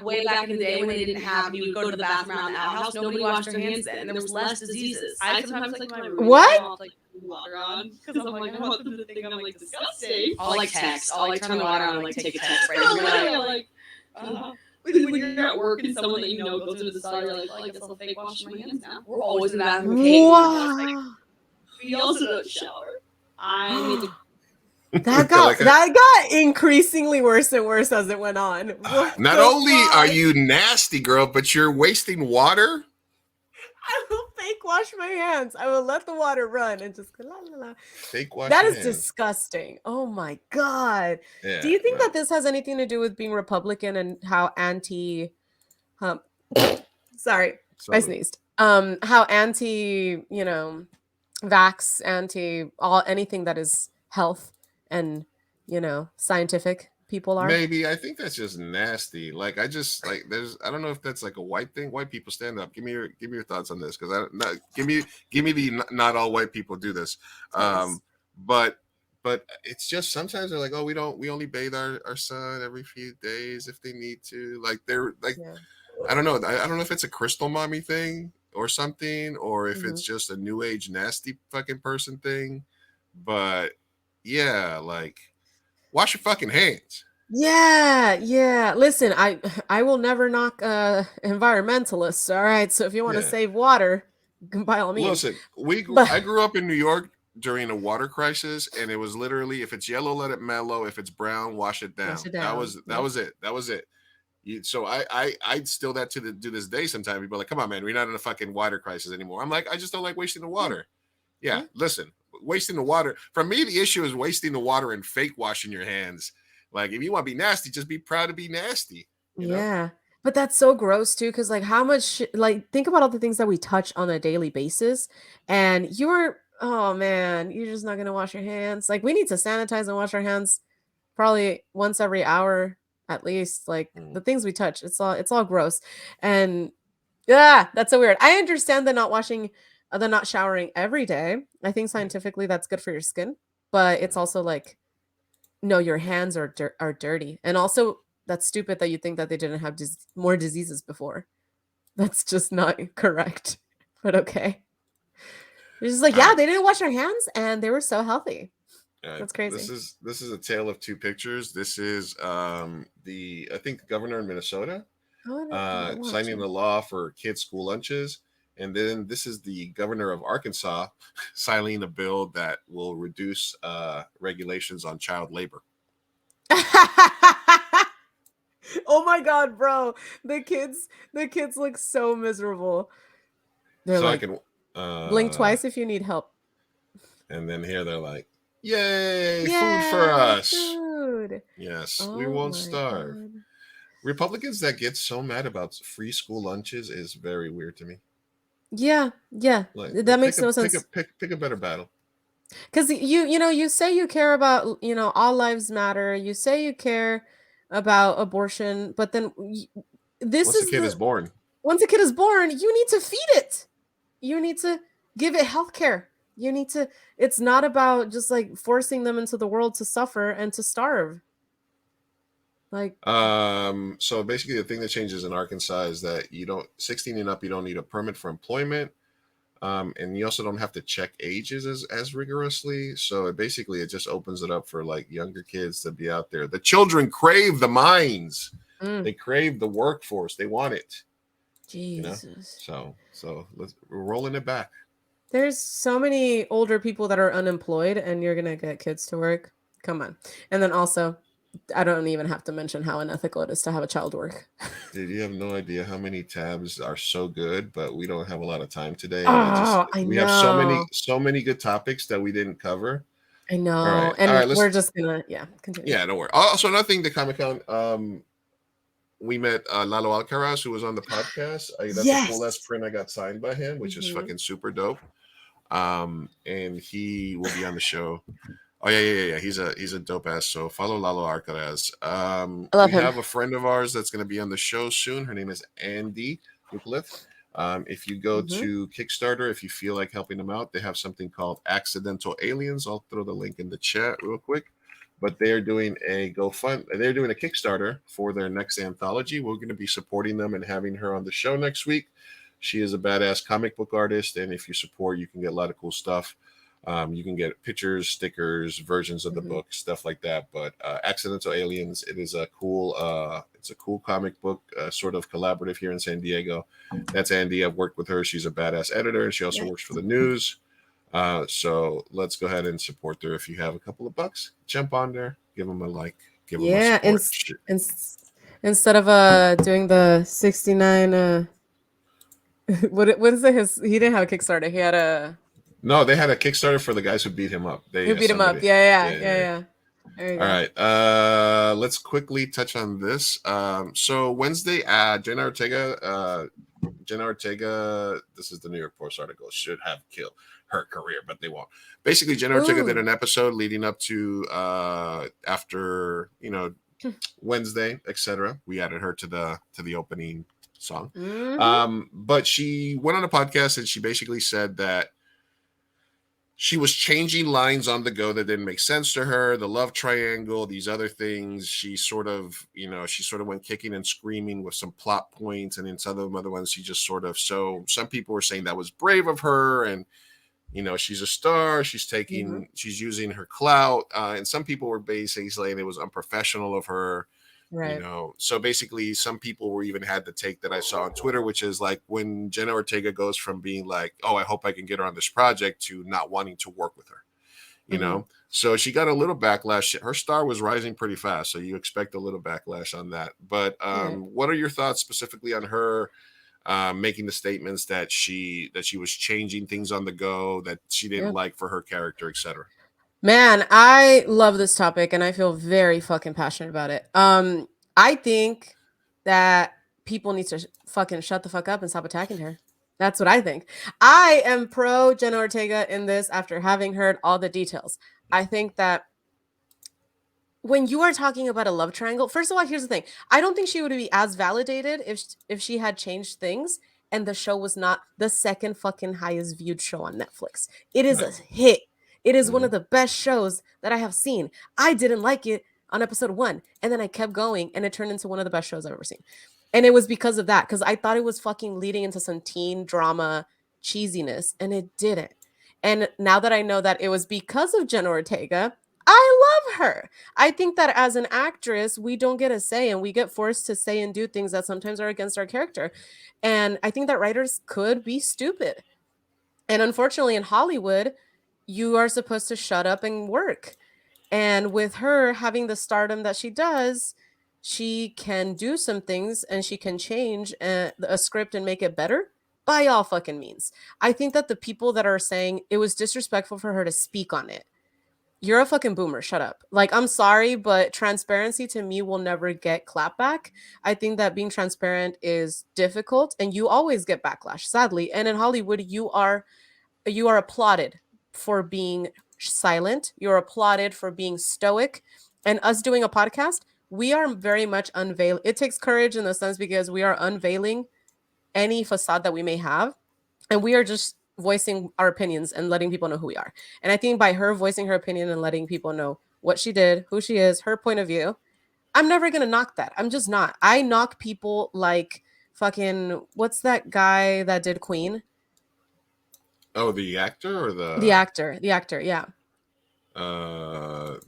M: way back in the day when they didn't have. You would go to the bathroom around the outhouse. Nobody washed their hands then, and there was less diseases. I sometimes like my room.
I: What?
M: Like water on because I'm like I want them to think I'm like disgusting. I'll like text. I'll like turn the water on and like take a text. Right? Like when you're at work and someone that you know goes into the stall, you're like, well, I guess I'll fake wash my hands now. We're always in the bathroom.
I: Wow.
M: We also don't shower. I made the
I: That got increasingly worse and worse as it went on.
J: Not only are you nasty, girl, but you're wasting water.
I: I will fake wash my hands. I will let the water run and just go la la la.
J: Fake wash.
I: That
J: your
I: is
J: hands.
I: disgusting. Oh my god.
J: Yeah,
I: Do you think
J: no.
I: that this has anything to do with being Republican and how anti sorry, I sneezed. How anti, vax, anti all anything that is health and, scientific people are?
J: Maybe. I think that's just nasty. Like I just like I don't know if that's like a white thing. White people stand up. Give me your thoughts on this because give me the not all white people do this.
I: Yes.
J: But it's just sometimes they're like, oh, we only bathe our son every few days if they need to. Like they're like,
I: Yeah.
J: I don't know. I don't know if it's a crystal mommy thing or something, or if
I: Mhm.
J: it's just a new age nasty fucking person thing. But yeah, like wash your fucking hands.
I: Yeah. Listen, I will never knock environmentalists, all right? So if you want to
J: Yeah.
I: save water, by all means.
J: Listen,
I: But
J: I grew up in New York during a water crisis, and it was literally if it's yellow, let it mellow. If it's brown, wash it down.
I: wash it down.
J: That was it. That was it. So I still that to this day. Sometimes people are like, come on, man, we're not in a fucking water crisis anymore. I'm like, I just don't like wasting the water. Yeah. Listen, wasting the water. For me, the issue is wasting the water and fake washing your hands. Like, if you want to be nasty, just be proud to be nasty. You know?
I: Yeah. But that's so gross too, because like how much like think about all the things that we touch on a daily basis, and oh man, you're just not gonna wash your hands. Like we need to sanitize and wash our hands probably once every hour at least. Like the things we touch, it's all gross. And yeah, that's so weird. I understand the not showering every day. I think scientifically that's good for your skin, but it's also like no, your hands are dirty. And also that's stupid that you think that they didn't have more diseases before. That's just not correct. But okay. It's just like, yeah, they didn't wash their hands and they were so healthy. That's crazy.
J: This is a tale of two pictures. This is I think the governor in Minnesota signing the law for kids' school lunches. And then this is the governor of Arkansas signing a bill that will reduce regulations on child labor.
I: Oh my god, bro. The kids look so miserable. They're
J: so
I: like,
J: I can
I: blink twice if you need help.
J: And then here they're like, yay, food for us.
I: Food.
J: Yes,
I: Oh
J: we won't
I: my
J: starve.
I: God.
J: Republicans that get so mad about free school lunches is very weird to me.
I: Yeah.
J: Like,
I: That makes no sense.
J: Pick a better battle.
I: Because you say you care about all lives matter. You say you care about abortion, but then
J: Once a kid is born,
I: once a kid is born, you need to feed it. You need to give it health care. You need to. It's not about just like forcing them into the world to suffer and to starve. Like,
J: so basically the thing that changes in Arkansas is that 16 and up, you don't need a permit for employment. And you also don't have to check ages as rigorously. So it just opens it up for like younger kids to be out there. The children crave the mines. They crave the workforce. They want it.
I: Jesus.
J: So we're rolling it back.
I: There's so many older people that are unemployed, and you're gonna get kids to work. Come on. And then also, I don't even have to mention how unethical it is to have a child work.
J: Dude, you have no idea how many tabs are so good, but we don't have a lot of time today, and
I: I
J: we have so
I: know.
J: many good topics that we didn't cover.
I: I
J: All
I: know.
J: right, all
I: And
J: right,
I: we're
J: let's
I: just gonna, continue.
J: yeah, don't worry. Also, another thing, the Comic Con, we met Lalo Alcaraz, who was on the podcast. That's a cool ass
I: Yes.
J: print I got signed by him, which is fucking super dope. And he will be on the show. Oh yeah. He's a dope ass. So follow Lalo Alcaraz.
I: I love
J: We
I: him.
J: have a friend of ours that's going to be on the show soon. Her name is Andy Duplith. If you go to Kickstarter, if you feel like helping them out, they have something called Accidental Aliens. I'll throw the link in the chat real quick. But they're doing a They're doing a Kickstarter for their next anthology. We're going to be supporting them and having her on the show next week. She is a badass comic book artist, and if you support, you can get a lot of cool stuff. You can get pictures, stickers, versions of the book, stuff like that. But Accidental Aliens, it's a cool comic book, sort of collaborative here in San Diego. That's Andy. I've worked with her. She's a badass editor, and she also works for the news. So let's go ahead and support her. If you have a couple of bucks, jump on there, give them a like, give them a support.
I: Instead of doing the 69 what is it? He didn't have a Kickstarter. He had a
J: No, they had a Kickstarter for the guys who beat him up.
I: Who beat him up? Yeah. There you
J: All
I: go.
J: right. Let's quickly touch on this. So Wednesday, Jenna Ortega, this is the New York Post article, should have killed her career, but they won't. Basically, Jenna Ortega did an episode leading up to after Wednesday, etc. We added her to the opening song. But she went on a podcast and she basically said that she was changing lines on the go that didn't make sense to her, the love triangle, these other things. She sort of went kicking and screaming with some plot points, and in some of the other ones, she just so some people were saying that was brave of her, and she's a star, she's using her clout, and some people were basically saying it was unprofessional of her.
I: Right.
J: So basically some people were even had the take that I saw on Twitter, which is like when Jenna Ortega goes from being like, oh, I hope I can get her on this project, to not wanting to work with her, so she got a little backlash. Her star was rising pretty fast, so you expect a little backlash on that. But what are your thoughts specifically on her making the statements that she was changing things on the go, that she didn't like for her character, etc.?
I: Man, I love this topic and I feel very fucking passionate about it. I think that people need to fucking shut the fuck up and stop attacking her. That's what I think. I am pro Jenna Ortega in this after having heard all the details. I think that when you are talking about a love triangle, first of all, here's the thing. I don't think she would be as validated if she had changed things and the show was not the second fucking highest viewed show on Netflix. It is a hit. It is one of the best shows that I have seen. I didn't like it on episode 1, and then I kept going, and it turned into one of the best shows I've ever seen. And it was because of that, because I thought it was fucking leading into some teen drama cheesiness, and it didn't. And now that I know that it was because of Jenna Ortega, I love her. I think that as an actress, we don't get a say, and we get forced to say and do things that sometimes are against our character. And I think that writers could be stupid. And unfortunately, in Hollywood, you are supposed to shut up and work. And with her having the stardom that she does, she can do some things and she can change a script and make it better by all fucking means. I think that the people that are saying it was disrespectful for her to speak on it, you're a fucking boomer. Shut up. Like, I'm sorry, but transparency to me will never get clapback. I think that being transparent is difficult and you always get backlash, sadly. And in Hollywood, you are applauded for being silent. You're applauded for being stoic. And us doing a podcast, we are very much unveiling. It takes courage in the sense because we are unveiling any facade that we may have. And we are just voicing our opinions and letting people know who we are. And I think by her voicing her opinion and letting people know what she did, who she is, her point of view, I'm never going to knock that. I'm just not. I knock people like fucking, what's that guy that did Queen?
J: Oh, the actor or
I: the actor, yeah.
J: The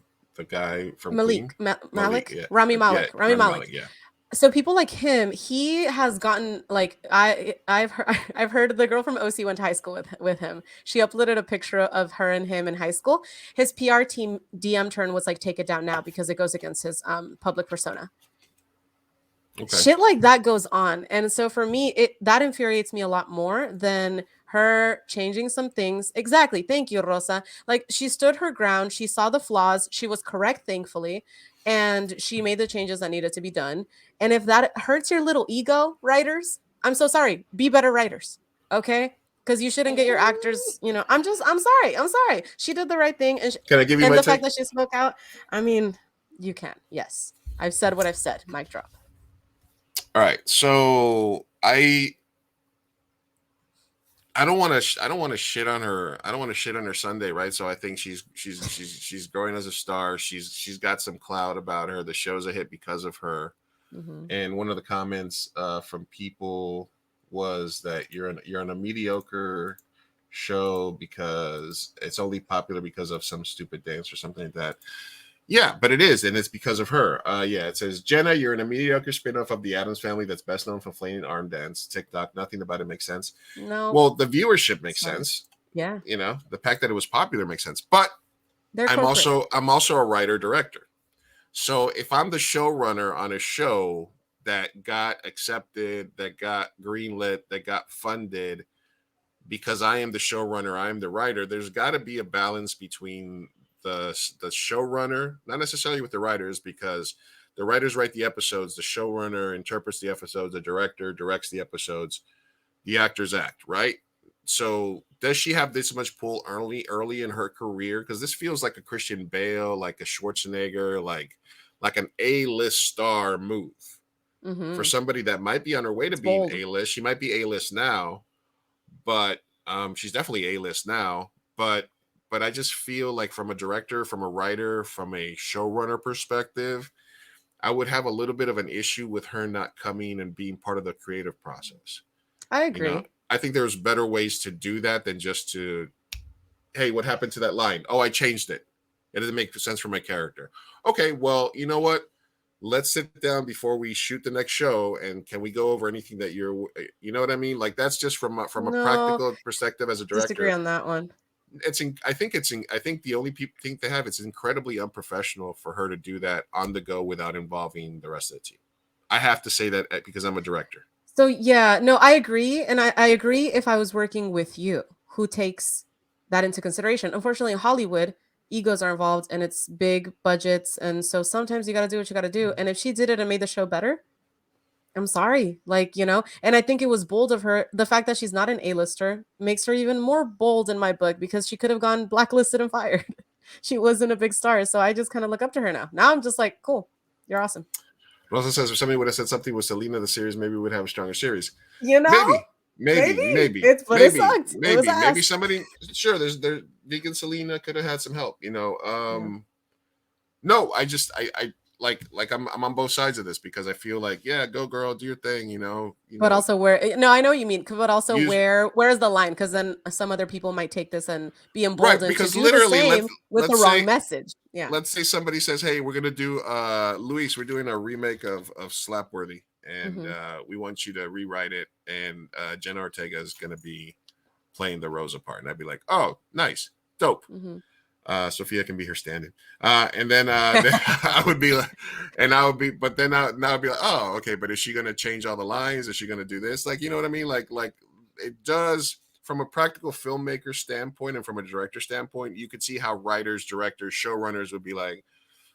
J: guy from
I: Malik,
J: Queen?
I: Malik,
J: yeah.
I: Rami Malek,
J: Yeah,
I: Rami Malek.
J: yeah.
I: So people like him, he has gotten like I've heard, I've heard the girl from OC went to high school with him. She uploaded a picture of her and him in high school. His PR team DM'd her and was like, take it down now because it goes against his public persona.
J: Okay.
I: Shit like that goes on. And so for me, that infuriates me a lot more than her changing some things. Exactly. Thank you, Rosa. Like she stood her ground. She saw the flaws. She was correct, thankfully. And she made the changes that needed to be done. And if that hurts your little ego, writers, I'm so sorry. Be better writers. Okay? Because you shouldn't get your actors, I'm sorry. I'm sorry. She did the right thing. And,
J: Can I give you
I: and
J: my
I: the
J: take?
I: fact that she spoke out, I mean, you can. Yes. I've said what I've said. Mic drop.
J: All right, so I don't want to shit on her. I don't want to shit on her Sunday, right? So I think she's growing as a star. She's got some clout about her. The show's a hit because of her.
I: Mm-hmm.
J: And one of the comments from people was that you're on a mediocre show because it's only popular because of some stupid dance or something like that. Yeah, but it is, and it's because of her. Yeah, it says, Jenna, you're in a mediocre spinoff of the Addams Family that's best known for flaming arm dance. TikTok, nothing about it makes sense.
I: No.
J: Well, the viewership makes sense.
I: Yeah.
J: The fact that it was popular makes sense. But I'm also a writer director. So if I'm the showrunner on a show that got accepted, that got greenlit, that got funded, because I am the showrunner, I am the writer, there's got to be a balance between the showrunner, not necessarily with the writers, because the writers write the episodes, the showrunner interprets the episodes, the director directs the episodes, the actors act, right? So does she have this much pull early in her career? Because this feels like a Christian Bale, like a Schwarzenegger, like an A-list star move for somebody that might be on her way to being A-list. She might be A-list now, but she's definitely A-list now. But I just feel like from a director, from a writer, from a showrunner perspective, I would have a little bit of an issue with her not coming and being part of the creative process.
I: I agree.
J: I think there's better ways to do that than just to, hey, what happened to that line? Oh, I changed it. It doesn't make sense for my character. Okay, well, you know what? Let's sit down before we shoot the next show, and can we go over anything that you know what I mean? Like that's just from a practical perspective as a director.
I: Disagree on that one.
J: I think the only thing they have, it's incredibly unprofessional for her to do that on the go without involving the rest of the team. I have to say that because I'm a director.
I: So yeah, no, I agree. And I agree if I was working with you who takes that into consideration. Unfortunately, in Hollywood, egos are involved and it's big budgets. And so sometimes you got to do what you got to do. And if she did it and made the show better, I'm sorry. And I think it was bold of her. The fact that she's not an A-lister makes her even more bold in my book because she could have gone blacklisted and fired. She wasn't a big star. So I just kind of look up to her now. Now I'm just like, cool. You're awesome.
J: It also says if somebody would have said something with Selena, the series, maybe we would have a stronger series. Maybe.
I: It sucked.
J: Maybe somebody, sure, there's vegan Selena could have had some help, No, I I'm on both sides of this because I feel like, yeah, go girl, do your thing,
I: But also I know what you mean, but also where's the line? Because then some other people might take this and be emboldened
J: because
I: to do
J: literally
I: the same with the wrong message. Yeah.
J: Let's say somebody says, hey, we're gonna do Luis, we're doing a remake of Slapworthy, and we want you to rewrite it, and Jenna Ortega is gonna be playing the Rosa part, and I'd be like, oh, nice, dope. Sophia can be her stand-in, and then I would be like, but then now I'd be like, oh, okay, but is she gonna change all the lines? Is she gonna do this? Like, you know what I mean? Like it does from a practical filmmaker standpoint and from a director standpoint. You could see how writers, directors, showrunners would be like,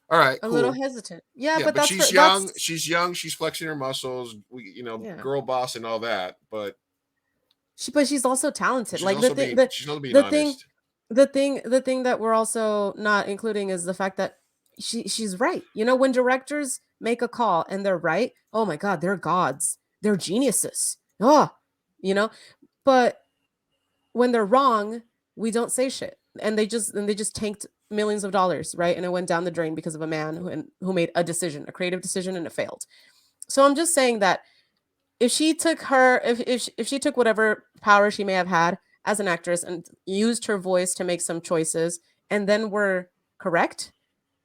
J: all right,
I: a little hesitant. Yeah, but that's
J: she's young. She's young. She's flexing her muscles. Girl boss and all that. But
I: she's also talented.
J: She's
I: like
J: also she's also being honest.
I: The thing that we're also not including is the fact that she's right. When directors make a call and they're right, oh my God, they're gods. They're geniuses. But when they're wrong, we don't say shit. And they just tanked millions of dollars, right? And it went down the drain because of a man who made a creative decision, and it failed. So I'm just saying that if she took if she took whatever power she may have had as an actress and used her voice to make some choices and then were correct,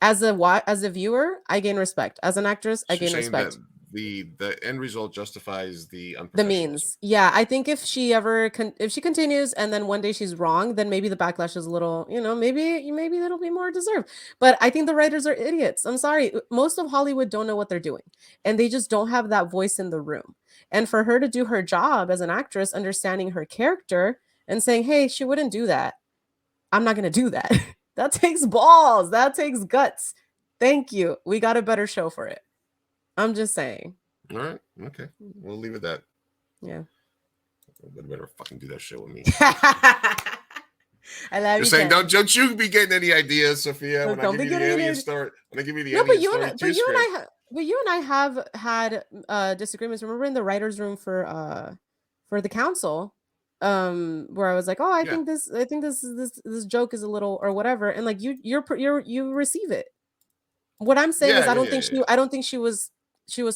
I: as a viewer, I gain respect. As an actress, I gain respect.
J: the end result justifies the
I: The
J: unprofessionalism.
I: means. Yeah, I think if she ever if she continues and then one day she's wrong, then maybe the backlash is a little, maybe that'll be more deserved. But I think the writers are idiots. I'm sorry. Most of Hollywood don't know what they're doing, and they just don't have that voice in the room. And for her to do her job as an actress, understanding her character and saying, "Hey, she wouldn't do that. I'm not going to do that." That takes balls. That takes guts. Thank you. We got a better show for it. I'm just saying.
J: All right. Okay. We'll leave it that.
I: Yeah.
J: Better fucking do that shit with me.
I: I love
J: Just
I: you.
J: saying, don't you be getting any ideas, Sophia? When I give you the alien story, when I give you the alien story,
I: but you and I have had disagreements. Remember in the writers' room for the council, where I was like, oh, I think this joke is a little or whatever, and like you receive it. What I'm saying is, I don't think she was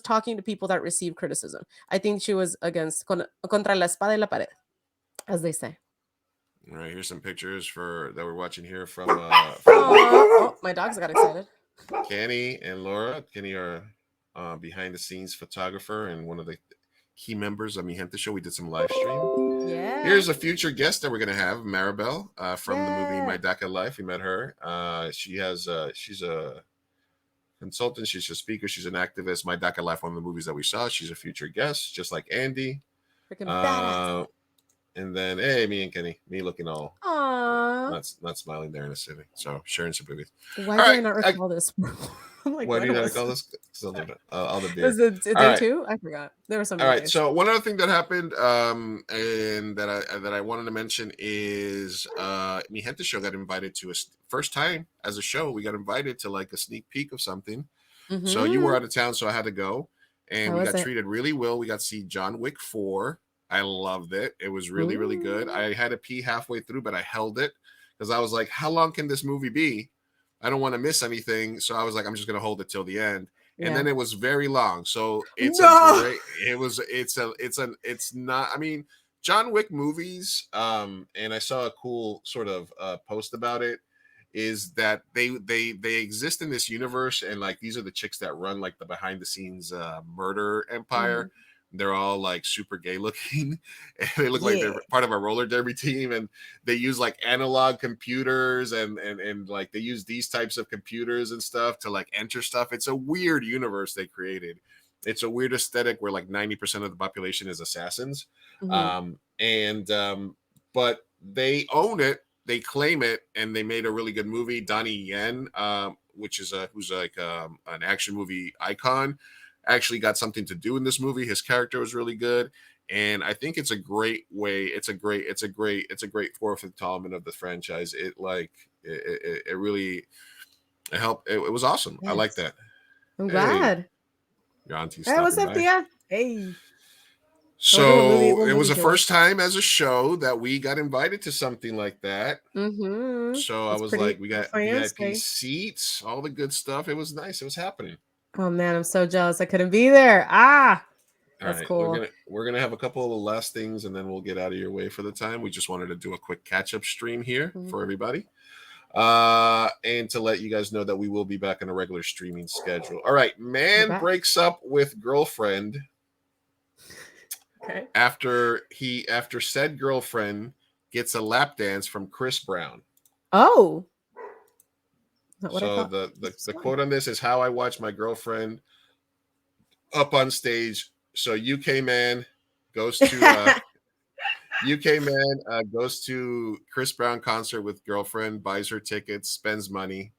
I: talking to people that receive criticism. I think she was against contra la espada y la pared, as they say.
J: All right, here's some pictures that we're watching here from.
I: Oh, my dogs got excited.
J: Kenny and Laura. Kenny are behind the scenes photographer and one of the key members of Mi Gente Show. We did some live stream.
I: Yeah.
J: Here's a future guest that we're gonna have, Maribel, from the movie My DACA Life. We met her. She's a consultant. She's a speaker. She's an activist. My DACA Life, one of the movies that we saw. She's a future guest, just like Andy.
I: Freaking badass.
J: And then, hey, me and Kenny, me looking all not smiling there in the city. So sharing some movies.
I: Why do I not recall this?
J: Like, why do you not recall this? All the beer.
I: Was it day 2? I forgot. There was something.
J: All right. So one other thing that happened, and that I wanted to mention is, Mi Gente Show got invited to first time as a show. We got invited to like a sneak peek of something. Mm-hmm. So you were out of town, so I had to go, and we got treated really well. We got to see John Wick 4. I loved it. It was really, really good. I had to pee halfway through, but I held it because I was like, how long can this movie be? I don't want to miss anything. So I was like, I'm just going to hold it till the end. Yeah. And then it was very long. So it's John Wick movies. And I saw a cool sort of post about it, is that they exist in this universe. And like, these are the chicks that run like the behind the scenes murder empire. Mm-hmm. They're all like super gay looking, and they look like they're part of a roller derby team, and they use like analog computers and like they use these types of computers and stuff to like enter stuff. It's a weird universe they created. It's a weird aesthetic where like 90% of the population is assassins. Mm-hmm. But they own it, they claim it, and they made a really good movie. Donnie Yen, who's like an action movie icon, actually got something to do in this movie. His character was really good, and I think it's a great way. It's a great fourth installment of the franchise. It really helped. It was awesome. Yes. I like that.
I: I'm glad.
J: Your auntie's
I: hey, what's up, Tia? Hey.
J: So it was the first time as a show that we got invited to something like that.
I: Mm-hmm.
J: So I was like, we got VIP seats, all the good stuff. It was nice. It was happening.
I: Oh man, I'm so jealous. I couldn't be there. That's cool.
J: We're gonna have a couple of the last things, and then we'll get out of your way for the time. We just wanted to do a quick catch-up stream here for everybody, and to let you guys know that we will be back on a regular streaming schedule. All right, man breaks up with girlfriend.
I: Okay.
J: After said girlfriend gets a lap dance from Chris Brown.
I: Oh.
J: So the quote on this is, how I watch my girlfriend up on stage. So UK man goes to goes to Chris Brown concert with girlfriend, buys her tickets, spends money,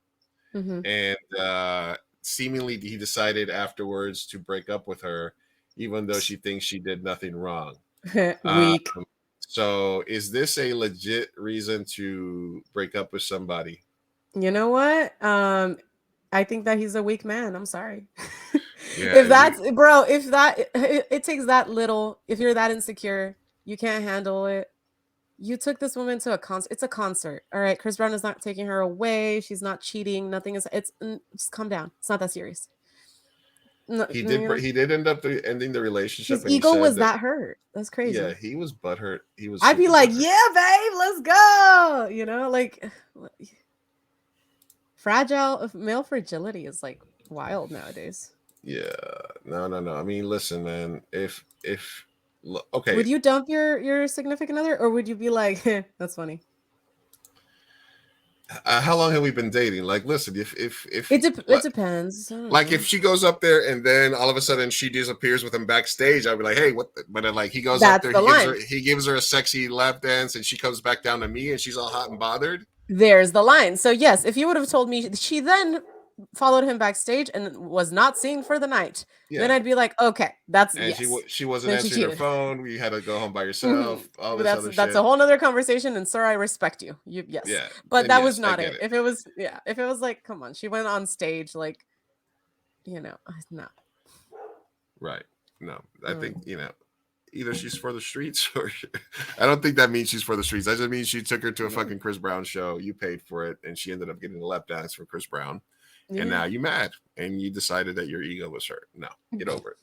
J: and seemingly he decided afterwards to break up with her, even though she thinks she did nothing wrong.
I: Weak.
J: So is this a legit reason to break up with somebody?
I: You know what? I think that he's a weak man. I'm sorry. Yeah, it takes that little, if you're that insecure, you can't handle it. You took this woman to a concert. It's a concert. All right. Chris Brown is not taking her away. She's not cheating. Nothing is, just calm down. It's not that serious.
J: No, he did end up ending the relationship.
I: His ego was that hurt. That's crazy.
J: Yeah, he was butthurt.
I: I'd be like, yeah, babe, let's go. You know, like male fragility is like wild nowadays.
J: Yeah, no. I mean, listen, man. Okay,
I: Would you dump your significant other, or would you be like, that's funny?
J: how long have we been dating? Like, listen, if
I: It depends. I don't
J: like
I: know.
J: if she goes up there and then all of a sudden she disappears with him backstage, I'd be like, hey, what? But then, like, he goes up
I: That's
J: there,
I: the line.
J: he gives her a sexy lap dance, and she comes back down to me, and she's all hot and bothered.
I: There's the line. So yes, if you would have told me she then followed him backstage and was not seen for the night, then
J: Yeah,
I: I'd be like, okay, that's
J: and
I: yes.
J: she wasn't
I: Then she
J: answering her
I: cheated.
J: phone. We had to go home by
I: Mhm.
J: yourself. All this
I: That's
J: other
I: that's a
J: shit.
I: whole nother conversation. And sir, I respect you. Yes,
J: Yeah,
I: but
J: then
I: that was
J: yes, I
I: not
J: get
I: it.
J: it.
I: If it was, yeah, if it was like, come on, she went on stage, like, no.
J: Right. No, I think either she's for the streets or I don't think that means she's for the streets. That just means she took her to a fucking Chris Brown show. You paid for it, and she ended up getting a lap dance from Chris Brown. And now you mad, and you decided that your ego was hurt. No, get over it.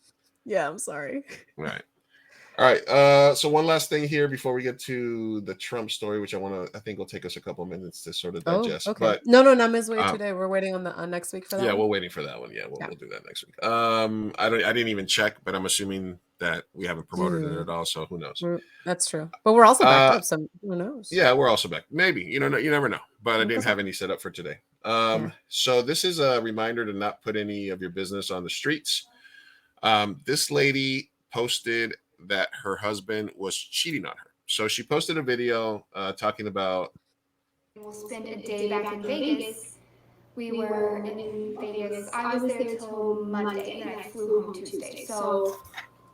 I: Yeah, I'm sorry.
J: Right. All right. So one last thing here before we get to the Trump story, which I think will take us a couple minutes to sort of digest.
I: Okay.
J: But
I: No, not midway today. We're waiting on the next week for that.
J: yeah,
I: one?
J: we're waiting for that one. Yeah, we'll do that next week. I didn't even check, but I'm assuming that we haven't promoted it at all. So who knows?
I: That's true. But we're also backed up, so who knows?
J: Yeah, we're also back. Maybe you never know. But I didn't have any set up for today. So this is a reminder to not put any of your business on the streets. This lady posted that her husband was cheating on her. So she posted a video talking about.
N: We'll spend a day back in Vegas. We were in Vegas. I was there till Monday, and then I flew home Tuesday. So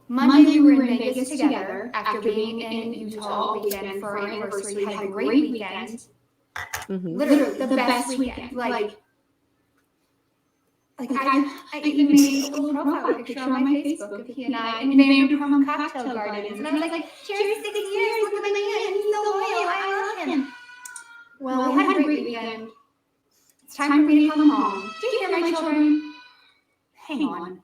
N: Monday we were in Vegas together after being in Utah all weekend for our anniversary. We had a great weekend. Literally the best weekend. Like I even made a little profile picture on my Facebook of he and I, and named him from Cocktail Gardens. And I was like, cheers, 6 years, look at my man, he's so loyal, I love him. Well, we had a great weekend. It's time for me to come home. Do you hear my children? Hang on.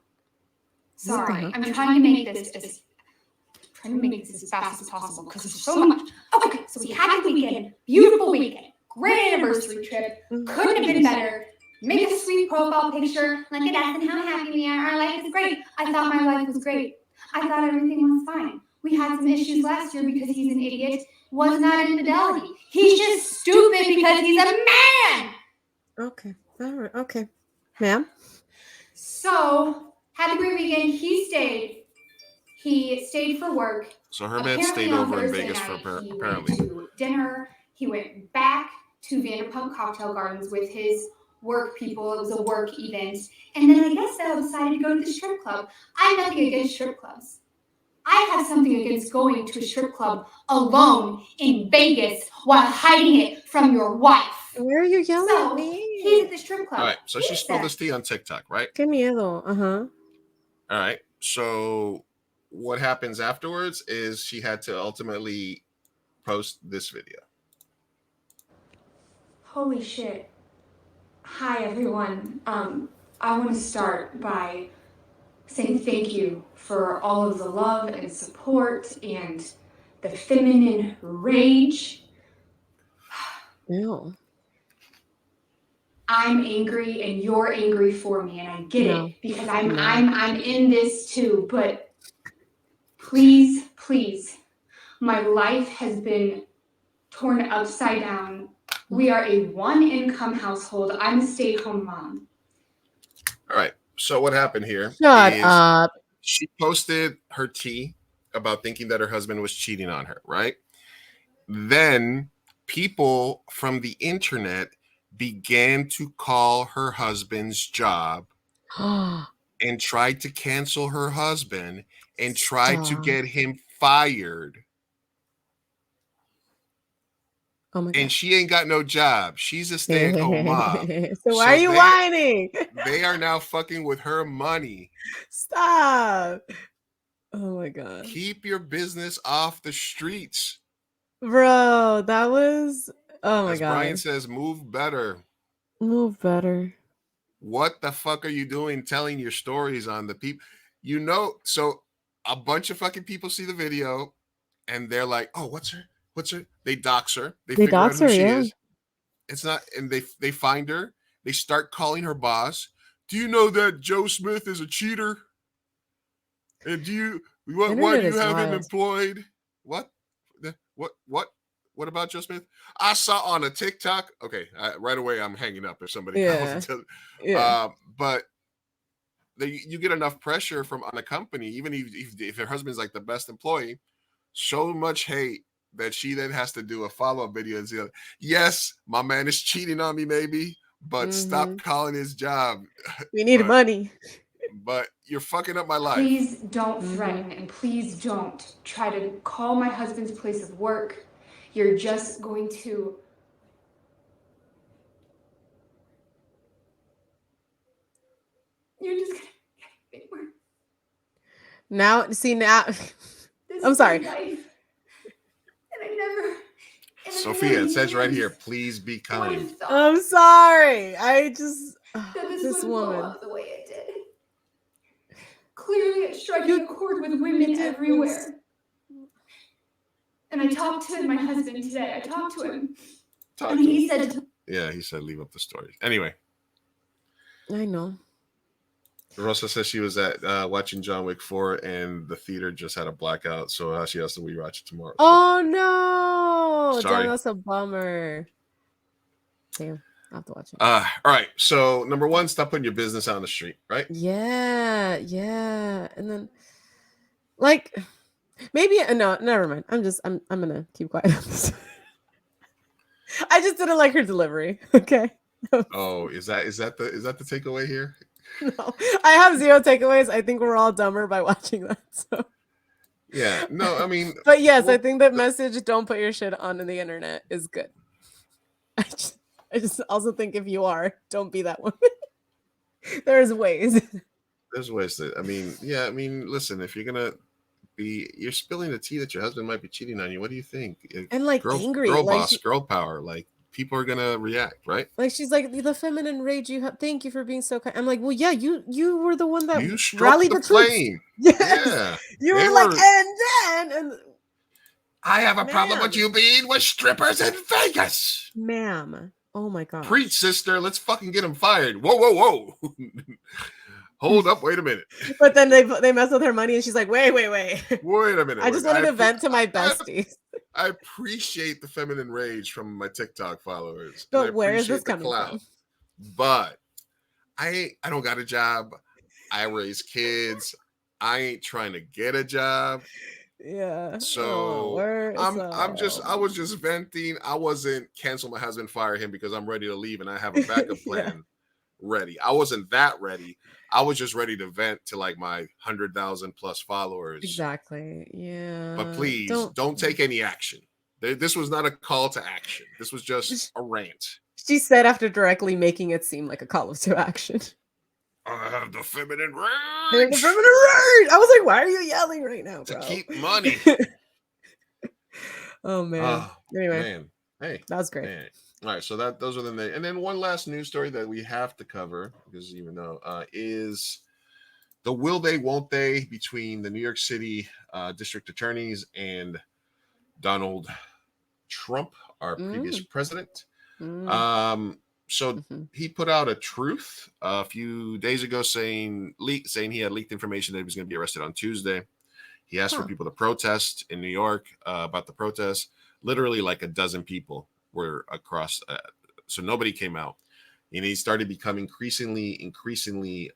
N: Sorry, I'm trying to make this as fast as possible because there's so much. Okay, so we had the weekend, beautiful weekend, great anniversary trip, couldn't have been better. Make a sweet profile picture, look at us and how happy we are. Our life is great. I thought my life was great. I thought everything was fine. We had some issues last year because he's an idiot. Was not infidelity. He's just stupid because he's a man.
I: Okay. All right. Okay. Ma'am?
N: So, had a great weekend. He stayed for work.
J: So her man stayed over in Vegas for apparently.
N: To dinner. He went back to Vanderpump Cocktail Gardens with his work people. It was a work event. And then I guess they decided to go to the strip club. I have nothing against strip clubs. I have something against going to a strip club alone in Vegas while hiding it from your wife.
I: Where are you yelling at me?
N: He's at the strip club.
J: All right, so she spilled this tea on TikTok, right?
I: Qué miedo.
J: All right, so what happens afterwards is she had to ultimately post this video.
O: Holy shit. Hi, everyone. I want to start by saying thank you for all of the love and support and the feminine rage.
I: Ew.
O: I'm angry and you're angry for me, and I get it because I'm in this too, but please, my life has been torn upside down. We are a one-income household. I'm a stay-at-home mom.
J: All right. So what happened here?
I: Shut up.
J: She posted her tea about thinking that her husband was cheating on her, right? Then people from the internet began to call her husband's job and tried to cancel her husband and tried to get him fired.
I: Oh my God.
J: And she ain't got no job. She's a stay-at-home mom.
I: So why are you whining?
J: They are now fucking with her money.
I: Stop. Oh my God.
J: Keep your business off the streets.
I: Bro, that was... Oh my
J: As
I: God.
J: Brian says, move better.
I: Move better.
J: What the fuck are you doing telling your stories on the people? So a bunch of fucking people see the video and they're like, oh, what's her? They dox her. They figure out who she is. It's not, and they find her. They start calling her boss. Do you know that Joe Smith is a cheater? And why
I: Internet
J: do you
I: is
J: have him
I: wild.
J: employed? What? What about Joe Smith? I saw on a TikTok. Okay, right away I'm hanging up if somebody calls and tells. But you get enough pressure from on a company, even if her husband's like the best employee, so much hate that she then has to do a follow-up video and say, yes, my man is cheating on me, maybe, but stop calling his job.
I: We need money.
J: But you're fucking up my life.
O: Please don't threaten, and please don't try to call my husband's place of work. You're just going to... You're just gonna get it worse.
I: Now, see, now,
O: This
I: I'm
O: is
I: sorry.
O: my life. And I never...
J: Sophia, it says right here, please be kind.
I: I'm sorry. I just,
O: That this
I: this
O: would blow
I: woman.
O: up the way it did. Clearly it's striking a chord with women everywhere. And I talked to my husband today. I talked to him. And he said...
J: Yeah, he said leave up the story. Anyway.
I: I know.
J: Rosa says she was at watching John Wick 4 and the theater just had a blackout, so she has to rewatch it tomorrow.
I: Oh no!
J: Sorry.
I: Damn, that's a bummer. Damn, I have to watch it.
J: All right. So number one, stop putting your business out on the street, right?
I: Yeah. And then, like, maybe no, never mind. I'm gonna keep quiet on this. I just didn't like her delivery. Okay.
J: Oh, is that the takeaway here?
I: No, I have zero takeaways. I think we're all dumber by watching that. So.
J: Yeah. No, I mean.
I: But yes, I think that message, don't put your shit on the internet, is good. I just also think if you are, don't be that woman. There's ways.
J: There's ways to, listen, if you're spilling the tea that your husband might be cheating on you, what do you think?
I: And like angry.
J: Girl
I: like
J: boss, girl power. Like, people are gonna react, right?
I: Like, she's like, the feminine rage you have. Thank you for being so kind. I'm like, well, yeah, you were the one that
J: you
I: rallied the
J: flame.
I: Yes.
J: Yeah.
I: You were like, and
J: I have a problem with you being with strippers in Vegas.
I: Ma'am. Oh my god.
J: Preach, sister. Let's fucking get him fired. Whoa. Hold up, wait a minute.
I: But then they mess with her money and she's like, wait. Wait
J: a minute.
I: I just wanted to vent to my besties.
J: I appreciate the feminine rage from my TikTok followers.
I: But where is this coming from?
J: But I don't got a job. I raise kids. I ain't trying to get a job.
I: Yeah.
J: So I was just venting. I wasn't cancel my husband, fire him because I'm ready to leave and I have a backup plan ready. I wasn't that ready. I was just ready to vent to like my 100,000 plus followers.
I: Exactly. Yeah.
J: But please don't take any action. This was not a call to action. This was just a rant.
I: She said after directly making it seem like a call to action.
J: I have the feminine rage.
I: I was like, why are you yelling right now, bro?
J: To keep money.
I: Oh man. Anyway,
J: man. Hey,
I: that was great.
J: Man. All right, so those are and then one last news story that we have to cover because even though is the will they won't they between the New York City district attorneys and Donald Trump, our previous president. So he put out a truth a few days ago saying he had leaked information that he was going to be arrested on Tuesday. He asked for people to protest in New York about the protest. Literally like a dozen people were across. So nobody came out. And he started becoming increasingly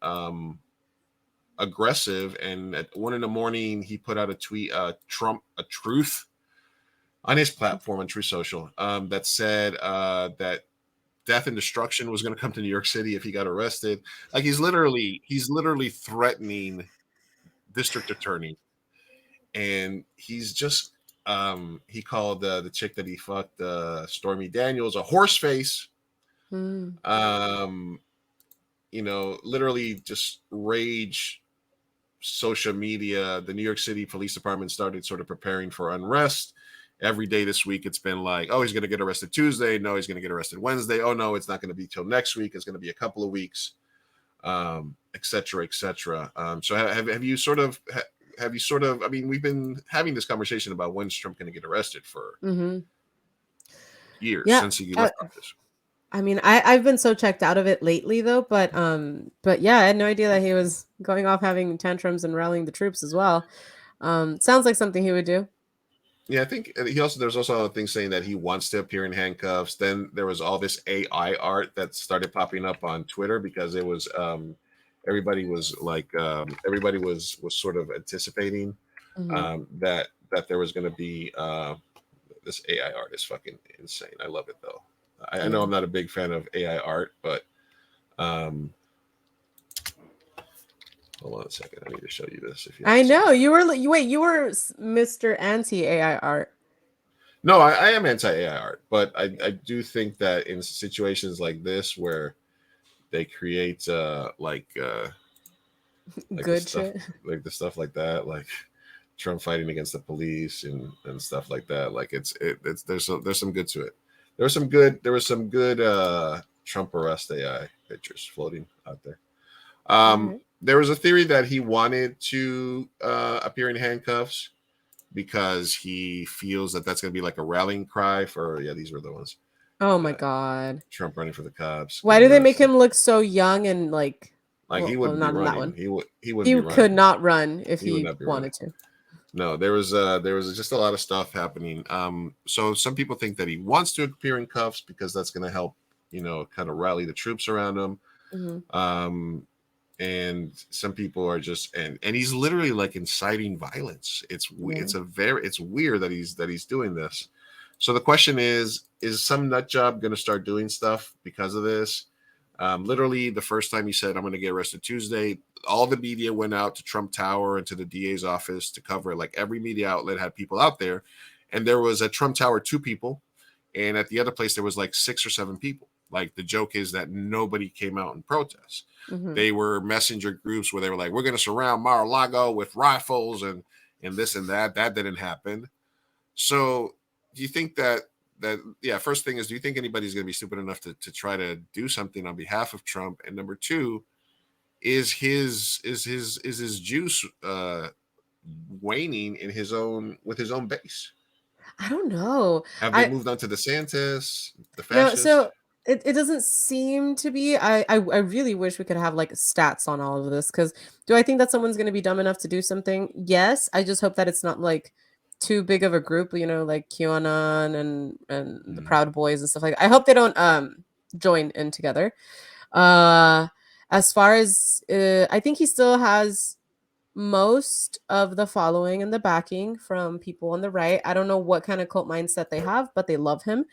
J: aggressive. And at 1 a.m, he put out a tweet, a truth on his platform on Truth Social that said that death and destruction was going to come to New York City if he got arrested. Like he's literally threatening district attorney, and he's just he called the chick that he fucked, Stormy Daniels, a horse face. Literally just rage. Social media. The New York City Police Department started sort of preparing for unrest. Every day this week, it's been like, oh, he's going to get arrested Tuesday. No, he's going to get arrested Wednesday. Oh, no, it's not going to be till next week. It's going to be a couple of weeks, et cetera, et cetera. So have you sort of, I mean, we've been having this conversation about when's Trump going to get arrested for years since he left office.
I: I mean, I've been so checked out of it lately though, but yeah, I had no idea that he was going off having tantrums and rallying the troops as well. Sounds like something he would do.
J: Yeah, I think there's also a thing saying that he wants to appear in handcuffs. Then there was all this AI art that started popping up on Twitter because it was everybody was like everybody was sort of anticipating
I: Mhm.
J: that there was going to be this AI art is fucking insane. I love it though. I know
I: Yeah.
J: I'm not a big fan of AI art, but um, hold on a second. I need to show you this if you
I: I
J: haven't seen
I: know
J: it.
I: you were. Wait, you were Mr. Anti AI art.
J: No, I am anti AI art, but I do think that in situations like this where they create like the
I: Good
J: stuff
I: shit.
J: like that, like Trump fighting against the police and stuff like that. Like it's there's some good to it. There was some good Trump arrest AI pictures floating out there.
I: All right.
J: There was a theory that he wanted to appear in handcuffs because he feels that that's going to be like a rallying cry for these were the ones
I: Oh my god.
J: Trump running for the cops,
I: Why
J: getting
I: do they make
J: arrested.
I: him look so young and like?
J: Like he
I: Well,
J: wouldn't be
I: not in that
J: running.
I: one.
J: He wouldn't be
I: He could
J: running.
I: not run if
J: He would
I: he
J: not be running.
I: wanted to.
J: No, there was just a lot of stuff happening. So some people think that he wants to appear in cuffs because that's going to help, kind of rally the troops around him.
I: Hmm.
J: Um, and some people are just and he's literally like inciting violence.
I: Yeah.
J: It's weird that he's doing this. So the question is some nut job going to start doing stuff because of this? Literally, the first time he said, "I'm going to get arrested Tuesday," all the media went out to Trump Tower and to the DA's office to cover it. Like every media outlet had people out there, and there was at Trump Tower 2 people, and at the other place there was like 6 or 7 people. Like the joke is that nobody came out in protest.
I: Hmm.
J: They were messenger groups where they were like, "We're going to surround Mar-a-Lago with rifles and this and that." That didn't happen. So, do you think that yeah? First thing is, do you think anybody's going to be stupid enough to try to do something on behalf of Trump? And number two, is his juice waning in his own with his own base?
I: I don't know.
J: Have they
I: I
J: moved on to DeSantis, the
I: No,
J: fascist?
I: so it doesn't seem to be. I really wish we could have like stats on all of this because do I think that someone's going to be dumb enough to do something? Yes. I just hope that it's not like too big of a group, like QAnon and the
J: Mhm.
I: Proud Boys and stuff like that. I hope they don't join in together. Uh as far as I think he still has most of the following and the backing from people on the right. I don't know what kind of cult mindset they have, but they love him.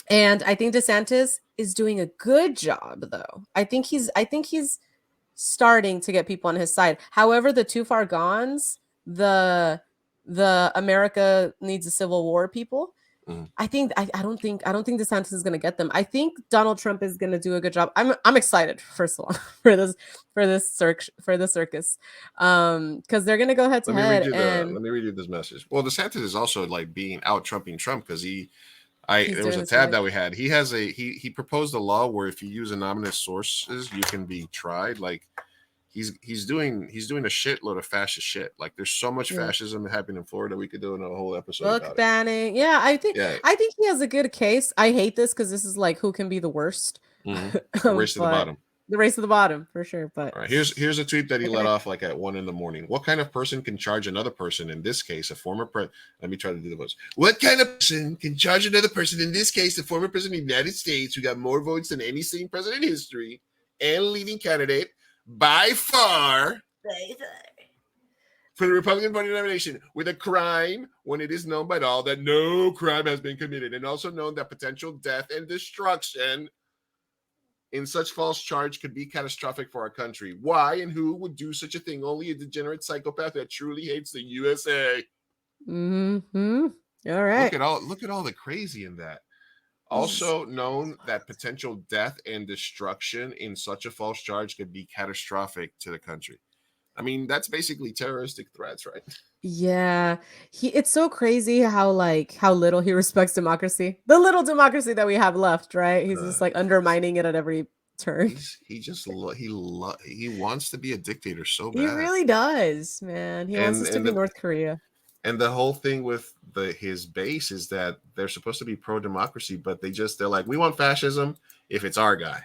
I: And I think DeSantis is doing a good job though. I think he's starting to get people on his side. However, the too far gones, the America needs a civil war people,
J: Mhm.
I: I don't think DeSantis is going to get them. I think Donald Trump is going to do a good job. I'm excited first of all for this circus. Cuz they're going to go head to head and
J: Let me read you this message. Well, DeSantis is also like being out trumping Trump because
I: he's
J: there was
I: doing
J: a
I: this
J: tab
I: right.
J: that we had. He proposed a law where if you use anonymous sources, you can be tried. Like he's doing a shitload of fascist shit. Like there's so much
I: Yeah.
J: fascism happening in Florida. We could do a whole episode
I: Book
J: about it.
I: banning. Yeah, I think
J: Yeah.
I: I think he has a good case. I hate this because this is like who can be the worst.
J: The race to the
I: But
J: bottom.
I: the race to the bottom for sure. But
J: All right. Here's a tweet that he
I: what can
J: let
I: I
J: off like at 1 a.m. What kind of person can charge another person? In this case, a former Let me try to do the votes. What kind of person can charge another person? In this case, the former president of the United States, who got more votes than any sitting president in history, and leading candidate by far for the Republican Party nomination with a crime when it is known by all that no crime has been committed, and also known that potential death and destruction in such false charge could be catastrophic for our country. Why and who would do such a thing? Only a degenerate psychopath that truly hates the USA.
I: Mm-hmm. All right.
J: Look at all the crazy in that.
I: Jesus.
J: Also known that potential death and destruction in such a false charge could be catastrophic to the country. I mean, that's basically terroristic threats, right?
I: Yeah. It's so crazy how little he respects democracy. The little democracy that we have left, right? He's just like undermining it at every turn.
J: He wants to be a dictator so
I: He
J: bad.
I: really does, man. He wants us to be
J: And
I: North Korea.
J: And the whole thing with his base is that they're supposed to be pro-democracy, but they're like, we want fascism if it's our guy.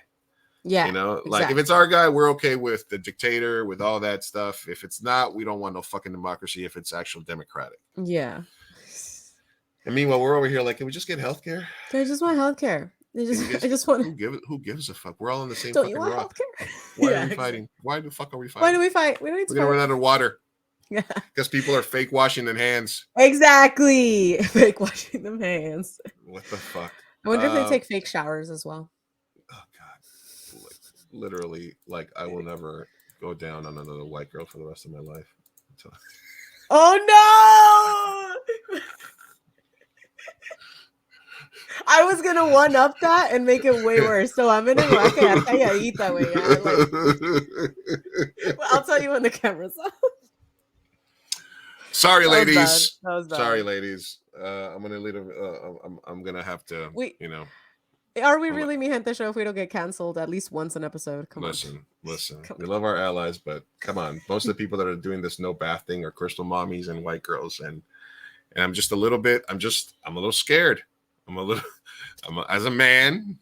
I: Yeah.
J: You know,
I: exactly.
J: like if it's our guy, we're okay with the dictator, with all that stuff. If it's not, we don't want no fucking democracy if it's actual democratic.
I: Yeah.
J: And meanwhile, we're over here like, can we just get healthcare?
I: I just want healthcare. I just want.
J: Who gives a fuck? We're all in the same
I: Don't
J: fucking
I: you want
J: rock.
I: healthcare?
J: Why are we fighting? Why the fuck are we fighting?
I: Why do we fight? We don't need to
J: We're gonna
I: fight.
J: run out of water.
I: Yeah.
J: Because people are fake washing their hands.
I: Exactly. Fake washing them hands.
J: What the fuck?
I: I wonder if they take fake showers as well.
J: Oh God. Like, literally, like I will never go down on another white girl for the rest of my life.
I: Oh no! I was gonna one up that and make it way worse. So I'm gonna eat that way. Well, I'll tell you when the camera's off.
J: Sorry, ladies.
I: That was bad.
J: Sorry, ladies. I'm gonna leave. I'm gonna have to.
I: Are we really Mi Gente show if we don't get canceled at least once an episode?
J: Listen. We love our allies, but come on. Most of the people that are doing this no bath thing are crystal mommies and white girls, and I'm just a little bit. I'm a little scared. As a man,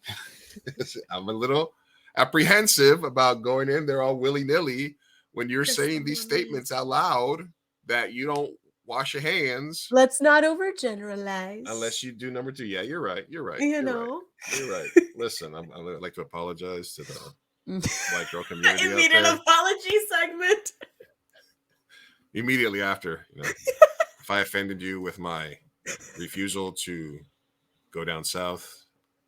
J: I'm a little apprehensive about going in there all willy nilly when you're saying these statements out loud that you don't wash your hands.
I: Let's not overgeneralize.
J: Unless you do number 2. Yeah, you're right.
I: You're right.
J: Listen, I'd like to apologize to the white girl community.
I: You mean an apology segment?
J: Immediately after, if I offended you with my refusal to go down south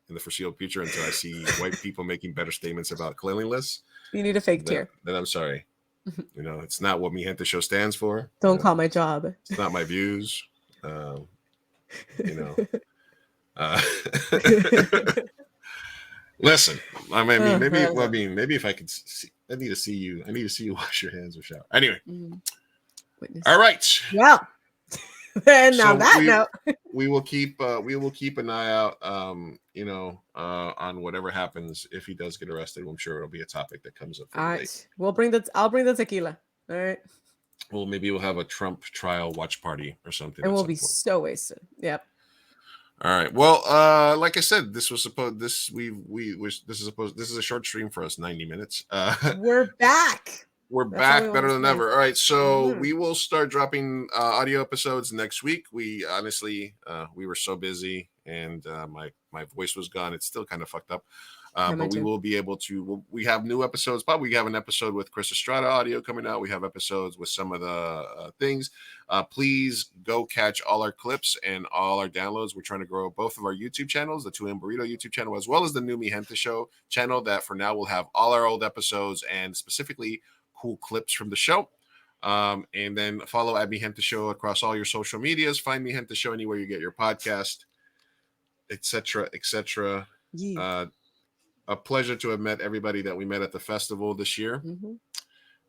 J: in the foreseeable future until I see white people making better statements about cleanliness.
I: You need a fake tear.
J: Then I'm sorry. It's not what Mi Gente show stands for.
I: Don't call my job.
J: It's not my views. Listen, maybe if I could see, I need to see you wash your hands or shower. Anyway. All right.
I: Yeah. And on that note,
J: we will keep an eye out, on whatever happens if he does get arrested. I'm sure it'll be a topic that comes up.
I: All right, I'll bring the tequila. All right.
J: Well, maybe we'll have a Trump trial watch party or something,
I: and we'll be so wasted. Yep.
J: All right. Well, like I said, this is a short stream for us, 90 minutes.
I: We're back.
J: We're back better than ever. All right, so we will start dropping audio episodes next week. We honestly, we were so busy, and my voice was gone. It's still kind of fucked up, but we will be able to. We have new episodes. Probably we have an episode with Chris Estrada audio coming out. We have episodes with some of the things. Please go catch all our clips and all our downloads. We're trying to grow both of our YouTube channels, the 2M Burrito YouTube channel, as well as the new Mi Gente Show channel. That for now will have all our old episodes and specifically cool clips from the show, and then follow at Mi Gente Show across all your social medias. Find Mi Gente Show anywhere you get your podcast, etc. Yeah. A pleasure to have met everybody that we met at the festival this year.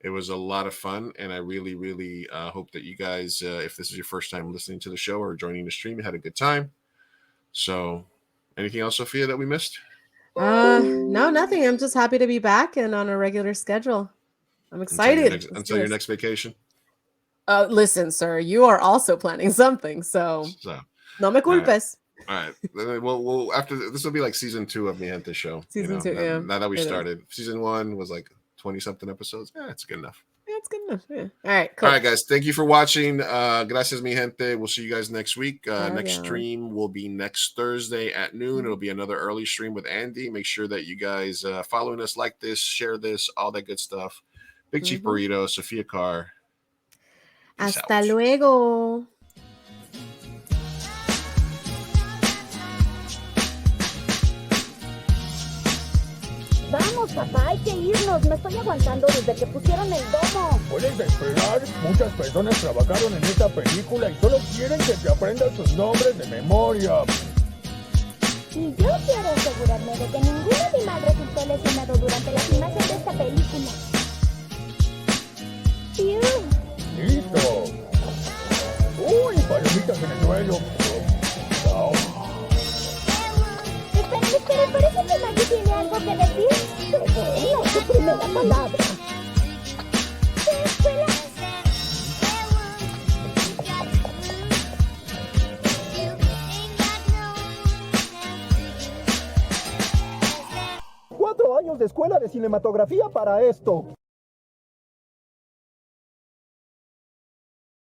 J: It was a lot of fun, and I really hope that you guys, if this is your first time listening to the show or joining the stream, you had a good time. So anything else, Sophia, that we missed?
I: No, nothing. I'm just happy to be back and on a regular schedule. I'm excited
J: until your next vacation.
I: Listen, sir, you are also planning something, so no me culpes.
J: All right. Well, after this will be like season 2 of Mi Gente Show.
I: Season 2, yeah.
J: Now that we started, season 1 was like 20-something episodes. It's good enough.
I: Yeah, it's good enough. Yeah. All right, cool.
J: All right, guys. Thank you for watching. Gracias, Mi Gente. We'll see you guys next week. Next stream will be next Thursday at noon. It'll be another early stream with Andy. Make sure that you guys following us, like this, share this, all that good stuff. Big Chief Burrito, Sophia Carr.
I: Hasta luego.
P: Vamos, papá, hay que irnos. Me estoy aguantando desde que pusieron el domo.
Q: Puedes esperar. Muchas personas trabajaron en esta película y solo quieren que te aprendas sus nombres de memoria.
P: Y yo quiero asegurarme de que ningún animal resultó lesionado durante la filmación de esta película.
Q: ¡Listo! ¡Uy, palomitas en el suelo!
P: Espera, parece que Maggie tiene algo que decir. Revela su primera palabra. ¿Qué escuela?
Q: de escuela de cinematografía para esto.